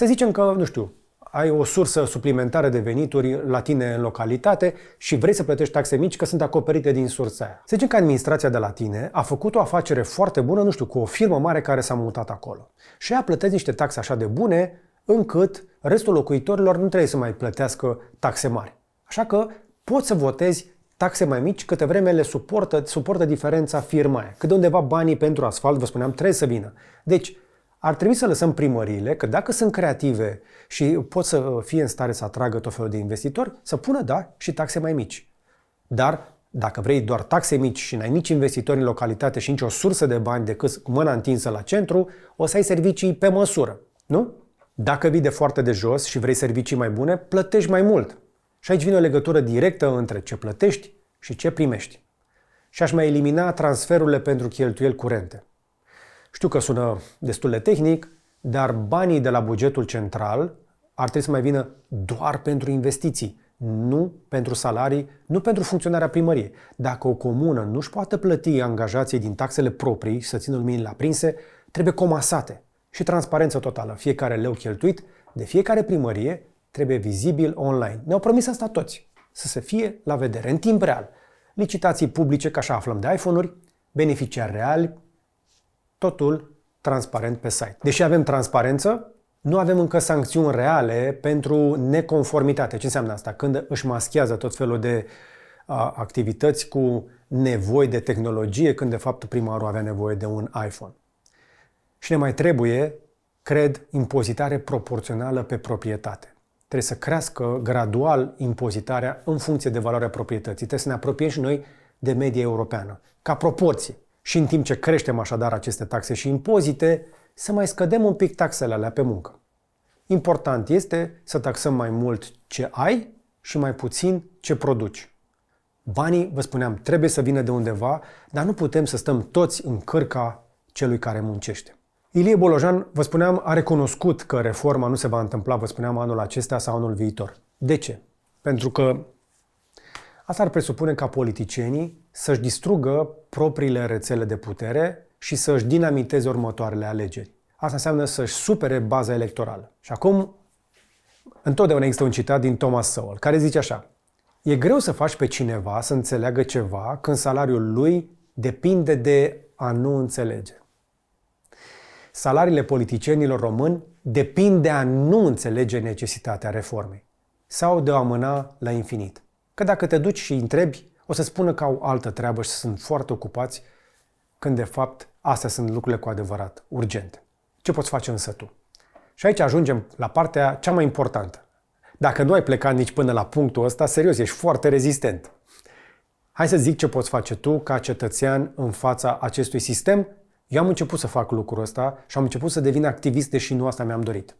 Să zicem că, nu știu, ai o sursă suplimentară de venituri la tine în localitate și vrei să plătești taxe mici că sunt acoperite din sursa aia. Să zicem că administrația de la tine a făcut o afacere foarte bună, nu știu, cu o firmă mare care s-a mutat acolo. Și ea plătește niște taxe așa de bune încât restul locuitorilor nu trebuie să mai plătească taxe mari. Așa că poți să votezi taxe mai mici câte vreme le suportă diferența firma aia. Că de undeva banii pentru asfalt, vă spuneam, trebuie să vină. Deci, ar trebui să lăsăm primăriile, că dacă sunt creative și pot să fie în stare să atragă tot felul de investitori, să pună, da, și taxe mai mici. Dar dacă vrei doar taxe mici și n-ai nici investitori în localitate și nici o sursă de bani decât cu mâna întinsă la centru, o să ai servicii pe măsură, nu? Dacă vii de foarte de jos și vrei servicii mai bune, plătești mai mult. Și aici vine o legătură directă între ce plătești și ce primești. Și aș mai elimina transferurile pentru cheltuieli curente. Știu că sună destul de tehnic, dar banii de la bugetul central ar trebui să mai vină doar pentru investiții, nu pentru salarii, nu pentru funcționarea primăriei. Dacă o comună nu își poate plăti angajații din taxele proprii și să țină luminile aprinse, trebuie comasate și transparență totală. Fiecare leu cheltuit de fiecare primărie trebuie vizibil online. Ne-au promis asta toți, să se fie la vedere, în timp real. Licitații publice, că așa aflăm de iPhone-uri, beneficiari reali, totul transparent pe site. Deși avem transparență, nu avem încă sancțiuni reale pentru neconformitate. Ce înseamnă asta? Când își maschează tot felul de activități cu nevoi de tehnologie, când de fapt primarul avea nevoie de un iPhone. Și ne mai trebuie, cred, impozitare proporțională pe proprietate. Trebuie să crească gradual impozitarea în funcție de valoarea proprietății. Trebuie să ne apropiem și noi de media europeană, ca proporție. Și în timp ce creștem așadar aceste taxe și impozite, să mai scădem un pic taxele alea pe muncă. Important este să taxăm mai mult ce ai și mai puțin ce produci. Banii, vă spuneam, trebuie să vină de undeva, dar nu putem să stăm toți în cârca celui care muncește. Ilie Bolojan, vă spuneam, a recunoscut că reforma nu se va întâmpla, vă spuneam, anul acesta sau anul viitor. De ce? Pentru că asta ar presupune ca politicienii să-și distrugă propriile rețele de putere și să-și dinamiteze următoarele alegeri. Asta înseamnă să-și supere baza electorală. Și acum, întotdeauna există un citat din Thomas Sowell, care zice așa: e greu să faci pe cineva să înțeleagă ceva când salariul lui depinde de a nu înțelege. Salariile politicienilor români depind de a nu înțelege necesitatea reformei sau de a amâna la infinit. Că dacă te duci și întrebi, o să spună că au altă treabă și sunt foarte ocupați, când de fapt astea sunt lucrurile cu adevărat urgente. Ce poți face însă tu? Și aici ajungem la partea cea mai importantă. Dacă nu ai plecat nici până la punctul ăsta, serios, ești foarte rezistent. Hai să zic ce poți face tu ca cetățean în fața acestui sistem. Eu am început să fac lucrul ăsta și am început să devin activist, deși nu asta mi-am dorit.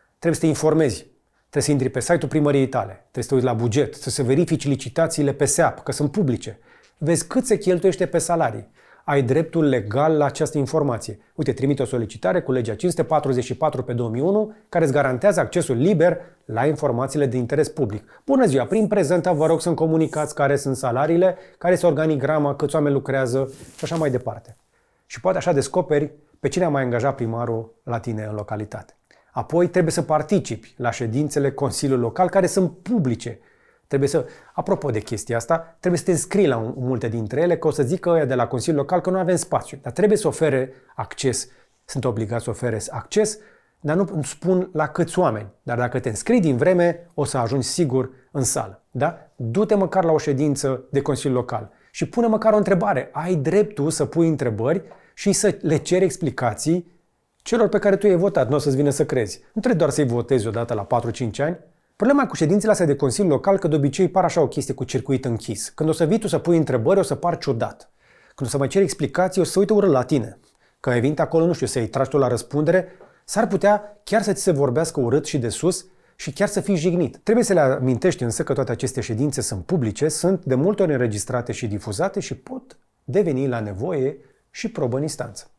Trebuie să te informezi. Trebuie să intri pe site-ul primăriei tale, trebuie să te uiți la buget, să verifici licitațiile pe SEAP, că sunt publice. Vezi cât se cheltuiește pe salarii. Ai dreptul legal la această informație. Uite, trimite o solicitare cu legea 544 pe 2001, care îți garantează accesul liber la informațiile de interes public. Bună ziua! Prin prezentă vă rog să-mi comunicați care sunt salariile, care este organigrama, câți oameni lucrează și așa mai departe. Și poate așa descoperi pe cine a mai angajat primarul la tine în localitate. Apoi trebuie să participi la ședințele Consiliului Local, care sunt publice. Trebuie să, apropo de chestia asta, trebuie să te înscrii la multe dintre ele, că o să zică ăia de la Consiliul Local că nu avem spațiu. Dar trebuie să ofere acces, sunt obligați să ofere acces, dar nu spun la câți oameni. Dar dacă te înscrii din vreme, o să ajungi sigur în sală. Da? Du-te măcar la o ședință de Consiliul Local și pune măcar o întrebare. Ai dreptul să pui întrebări și să le ceri explicații celor pe care tu i-ai votat. Nu o să-ți vină să crezi. Nu trebuie doar să-i votezi odată la 4-5 ani. Problema cu ședințele astea de Consiliu Local, că de obicei par așa o chestie cu circuit închis. Când o să vii tu să pui întrebări, o să par ciudat. Când o să mai ceri explicații, o să se uite urât la tine. Că ai venit acolo, nu știu, să-i tragi tu la răspundere, s-ar putea chiar să ți se vorbească urât și de sus și chiar să fii jignit. Trebuie să le amintești însă că toate aceste ședințe sunt publice, sunt de multe ori înregistrate și difuzate și pot deveni la nevoie și probă în instanță.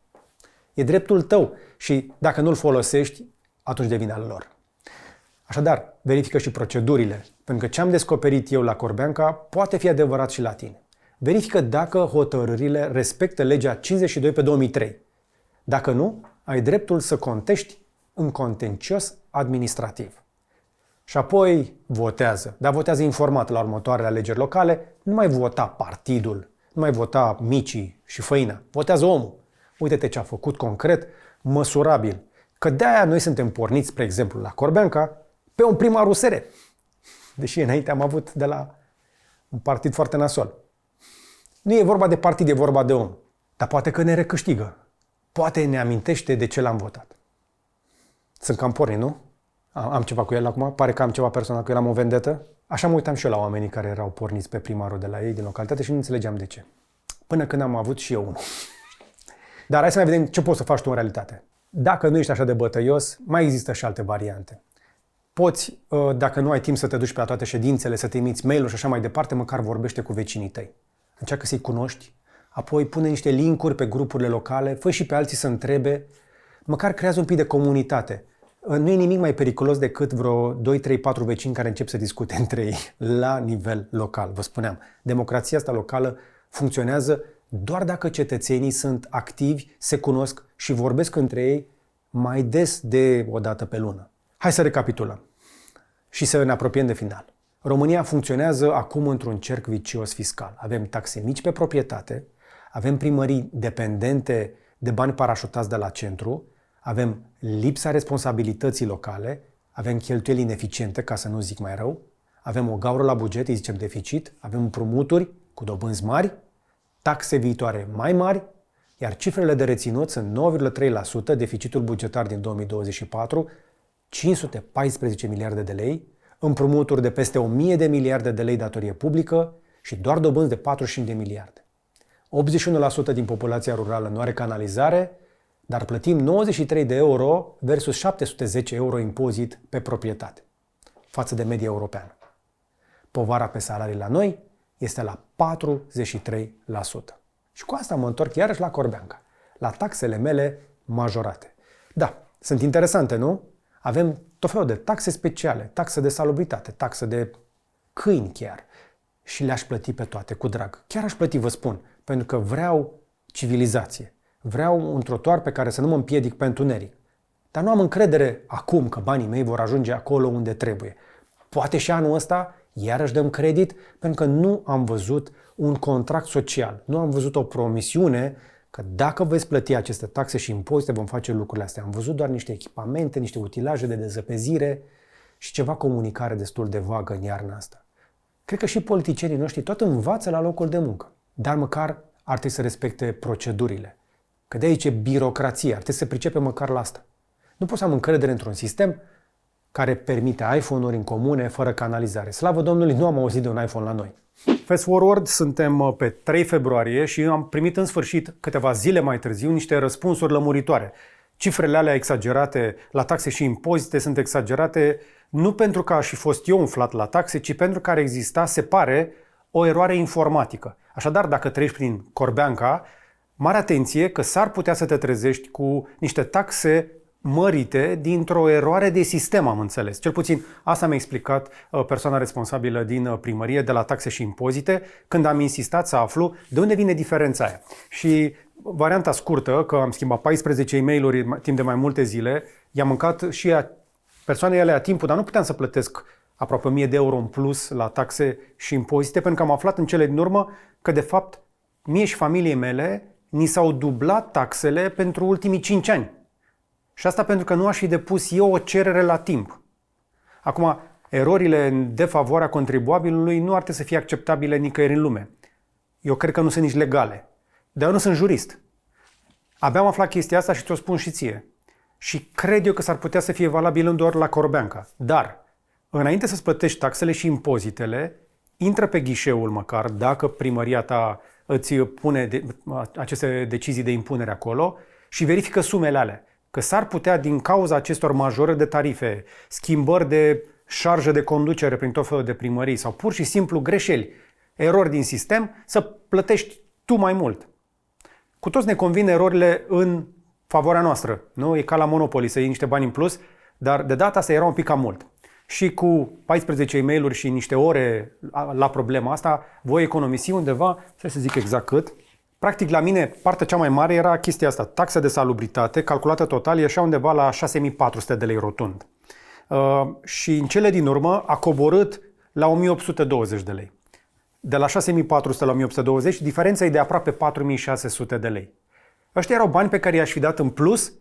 E dreptul tău și dacă nu-l folosești, atunci devine al lor. Așadar, verifică și procedurile, pentru că ce am descoperit eu la Corbeanca poate fi adevărat și la tine. Verifică dacă hotărârile respectă legea 52 pe 2003. Dacă nu, ai dreptul să contești în contencios administrativ. Și apoi votează. Dar votează informat la următoarele alegeri locale. Nu mai vota partidul, nu mai vota micii și făina. Votează omul. Uite-te ce a făcut concret, măsurabil. Că de-aia noi suntem porniți, spre exemplu, la Corbeanca, pe un primar USR. Deși înainte am avut de la un partid foarte nasol. Nu e vorba de partid, e vorba de om. Dar poate că ne recâștigă. Poate ne amintește de ce l-am votat. Sunt cam pornit, nu? Am ceva cu el acum? Pare că am ceva personal cu el, am o vendetă? Așa mă uitam și eu la oamenii care erau porniți pe primarul de la ei, din localitate, și nu înțelegeam de ce. Până când am avut și eu unul. Dar hai să mai vedem ce poți să faci tu în realitate. Dacă nu ești așa de bătăios, mai există și alte variante. Poți, dacă nu ai timp să te duci pe la toate ședințele, să te emiți mail-uri și așa mai departe, măcar vorbește cu vecinii tăi. Încearcă să-i cunoști, apoi pune niște link-uri pe grupurile locale, fă și pe alții să întrebe, măcar creează un pic de comunitate. Nu e nimic mai periculos decât vreo 2, 3, 4 vecini care încep să discute între ei la nivel local. Vă spuneam, democrația asta locală funcționează doar dacă cetățenii sunt activi, se cunosc și vorbesc între ei mai des de o dată pe lună. Hai să recapitulăm și să ne apropiem de final. România funcționează acum într-un cerc vicios fiscal. Avem taxe mici pe proprietate, avem primării dependente de bani parașutați de la centru, avem lipsa responsabilității locale, avem cheltuieli ineficiente, ca să nu zic mai rău, avem o gaură la buget, îi zicem deficit, avem împrumuturi cu dobânzi mari, taxe viitoare mai mari, iar cifrele de reținut sunt 9,3%, deficitul bugetar din 2024, 514 miliarde de lei, împrumuturi de peste 1000 de miliarde de lei datorie publică și doar dobânzi de 45 de miliarde. 81% din populația rurală nu are canalizare, dar plătim 93 de euro versus 710 euro impozit pe proprietate, față de media europeană. Povara pe salarii la noi este la 43%. Și cu asta mă întorc iarăși la Corbeanca, la taxele mele majorate. Da, sunt interesante, nu? Avem tot felul de taxe speciale, taxe de salubritate, taxe de câini chiar. Și le-aș plăti pe toate cu drag. Chiar aș plăti, vă spun, pentru că vreau civilizație. Vreau un trotuar pe care să nu mă împiedic pe întuneric. Dar nu am încredere acum că banii mei vor ajunge acolo unde trebuie. Poate și anul ăsta iarăși dăm credit pentru că nu am văzut un contract social. Nu am văzut o promisiune că dacă veți plăti aceste taxe și impozite vom face lucrurile astea. Am văzut doar niște echipamente, niște utilaje de dezăpezire și ceva comunicare destul de vagă în iarna asta. Cred că și politicienii noștri tot învață la locul de muncă. Dar măcar ar trebui să respecte procedurile. Că de aici e birocrație, ar trebui să pricepe măcar la asta. Nu pot să am încredere într-un sistem care permite iPhone-uri în comune fără canalizare. Slavă Domnului, nu am auzit de un iPhone la noi. Fast forward, suntem pe 3 februarie și am primit în sfârșit, câteva zile mai târziu, niște răspunsuri lămuritoare. Cifrele alea exagerate la taxe și impozite sunt exagerate nu pentru că aș fi fost eu umflat la taxe, ci pentru că ar exista, se pare, o eroare informatică. Așadar, dacă treci prin Corbeanca, mare atenție că s-ar putea să te trezești cu niște taxe mărite dintr-o eroare de sistem, am înțeles. Cel puțin asta mi-a explicat persoana responsabilă din primărie de la taxe și impozite când am insistat să aflu de unde vine diferența aia. Și varianta scurtă, că am schimbat 14 e-mail-uri timp de mai multe zile, i-am mâncat și persoanele alea timpul, dar nu puteam să plătesc aproape 1000 de euro în plus la taxe și impozite, pentru că am aflat în cele din urmă că, de fapt, mie și familiei mele ni s-au dublat taxele pentru ultimii 5 ani. Și asta pentru că nu aș fi depus eu o cerere la timp. Acum, erorile în defavoarea contribuabilului nu ar trebui să fie acceptabile nicăieri în lume. Eu cred că nu sunt nici legale. Dar eu nu sunt jurist. Abia am aflat chestia asta și ți-o spun și ție. Și cred eu că s-ar putea să fie valabil nu doar la Corbeanca. Dar, înainte să-ți plătești taxele și impozitele, intră pe ghișeul măcar, dacă primăria ta îți pune aceste decizii de impunere acolo și verifică sumele alea. Că s-ar putea, din cauza acestor majorări de tarife, schimbări de șarjă de conducere prin tot felul de primării sau pur și simplu greșeli, erori din sistem, să plătești tu mai mult. Cu toți ne convin erorile în favoarea noastră. Nu? E ca la Monopoly să iei niște bani în plus, dar de data asta era un pic cam mult. Și cu 14 e-mail-uri și niște ore la problema asta, voi economisi undeva, să zic exact cât. Practic, la mine, partea cea mai mare era chestia asta. Taxa de salubritate, calculată total, ieșea undeva la 6400 de lei rotund. și în cele din urmă a coborât la 1820 de lei. De la 6400 la 1820, diferența e de aproape 4600 de lei. Ăștia erau bani pe care i-aș fi dat în plus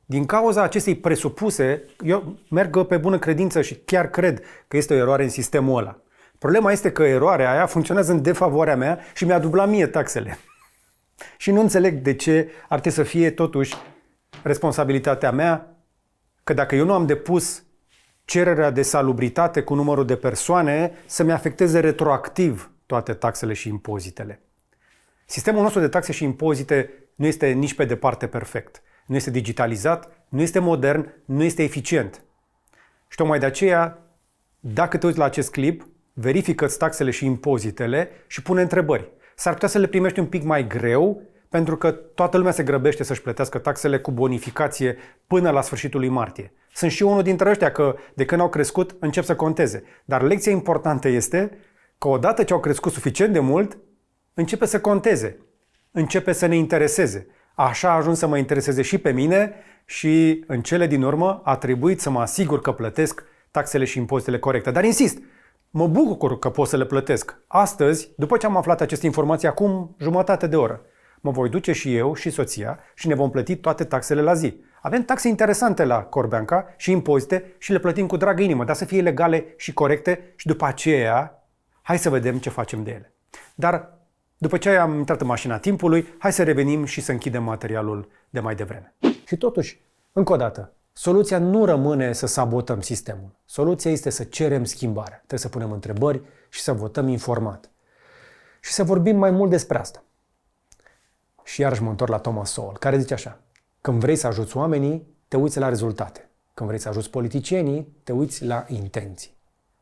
din cauza acestei presupuse. Eu merg pe bună credință și chiar cred că este o eroare în sistemul ăla. Problema este că eroarea aia funcționează în defavoarea mea și mi-a dublat mie taxele. Și nu înțeleg de ce ar trebui să fie totuși responsabilitatea mea, că dacă eu nu am depus cererea de salubritate cu numărul de persoane, să-mi afecteze retroactiv toate taxele și impozitele. Sistemul nostru de taxe și impozite nu este nici pe departe perfect. Nu este digitalizat, nu este modern, nu este eficient. Și tocmai de aceea, dacă te uiți la acest clip, verifică-ți taxele și impozitele și pune întrebări. S-ar putea să le primești un pic mai greu, pentru că toată lumea se grăbește să-și plătească taxele cu bonificație până la sfârșitul lui martie. Sunt și unul dintre ăștia că de când au crescut încep să conteze. Dar lecția importantă este că odată ce au crescut suficient de mult, începe să conteze, începe să ne intereseze. Așa a ajuns să mă intereseze și pe mine și în cele din urmă a trebuit să mă asigur că plătesc taxele și impozitele corecte. Dar insist, mă bucur că pot să le plătesc. Astăzi, după ce am aflat aceste informații acum jumătate de oră, mă voi duce și eu și soția și ne vom plăti toate taxele la zi. Avem taxe interesante la Corbeanca și impozite și le plătim cu dragă inimă, dar să fie legale și corecte și după aceea hai să vedem ce facem de ele. Dar după ce am intrat în mașina timpului, hai să revenim și să închidem materialul de mai devreme. Și totuși, încă o dată, soluția nu rămâne să sabotăm sistemul. Soluția este să cerem schimbarea. Trebuie să punem întrebări și să votăm informat. Și să vorbim mai mult despre asta. Și iarăși mă întorc la Thomas Sowell, care zice așa: când vrei să ajuți oamenii, te uiți la rezultate. Când vrei să ajuți politicienii, te uiți la intenții.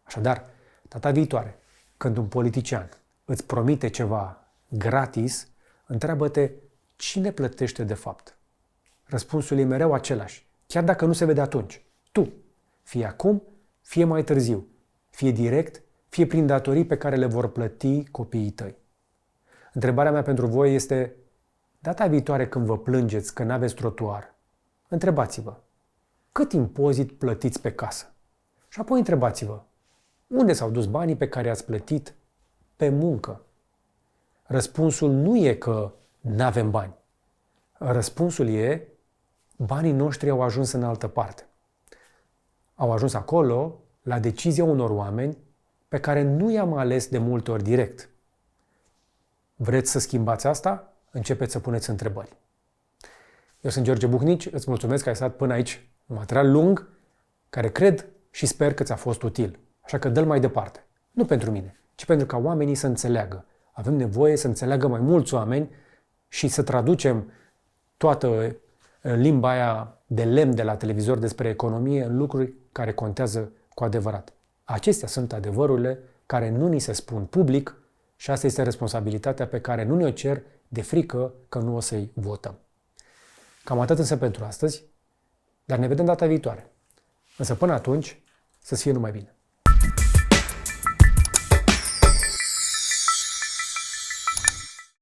Așadar, data viitoare, când un politician îți promite ceva gratis, întreabă-te cine plătește de fapt. Răspunsul e mereu același, chiar dacă nu se vede atunci. Tu, fie acum, fie mai târziu, fie direct, fie prin datorii pe care le vor plăti copiii tăi. Întrebarea mea pentru voi este: data viitoare când vă plângeți că n-aveți trotuar, întrebați-vă cât impozit plătiți pe casă. Și apoi întrebați-vă unde s-au dus banii pe care i-ați plătit pe muncă. Răspunsul nu e că n-avem bani. Răspunsul e: banii noștri au ajuns în altă parte. Au ajuns acolo la decizia unor oameni pe care nu i-am ales de multe ori direct. Vreți să schimbați asta? Începeți să puneți întrebări. Eu sunt George Buhnici, îți mulțumesc că ai stat până aici. Un material lung, care cred și sper că ți-a fost util. Așa că dă-l mai departe. Nu pentru mine, ci pentru ca oamenii să înțeleagă. Avem nevoie să înțeleagă mai mulți oameni și să traducem toată limba aia de lemn de la televizor despre economie în lucruri care contează cu adevărat. Acestea sunt adevărurile care nu ni se spun public și asta este responsabilitatea pe care nu ne-o cer de frică că nu o să-i votăm. Cam atât însă pentru astăzi, dar ne vedem data viitoare. Însă până atunci, să-ți fie numai bine.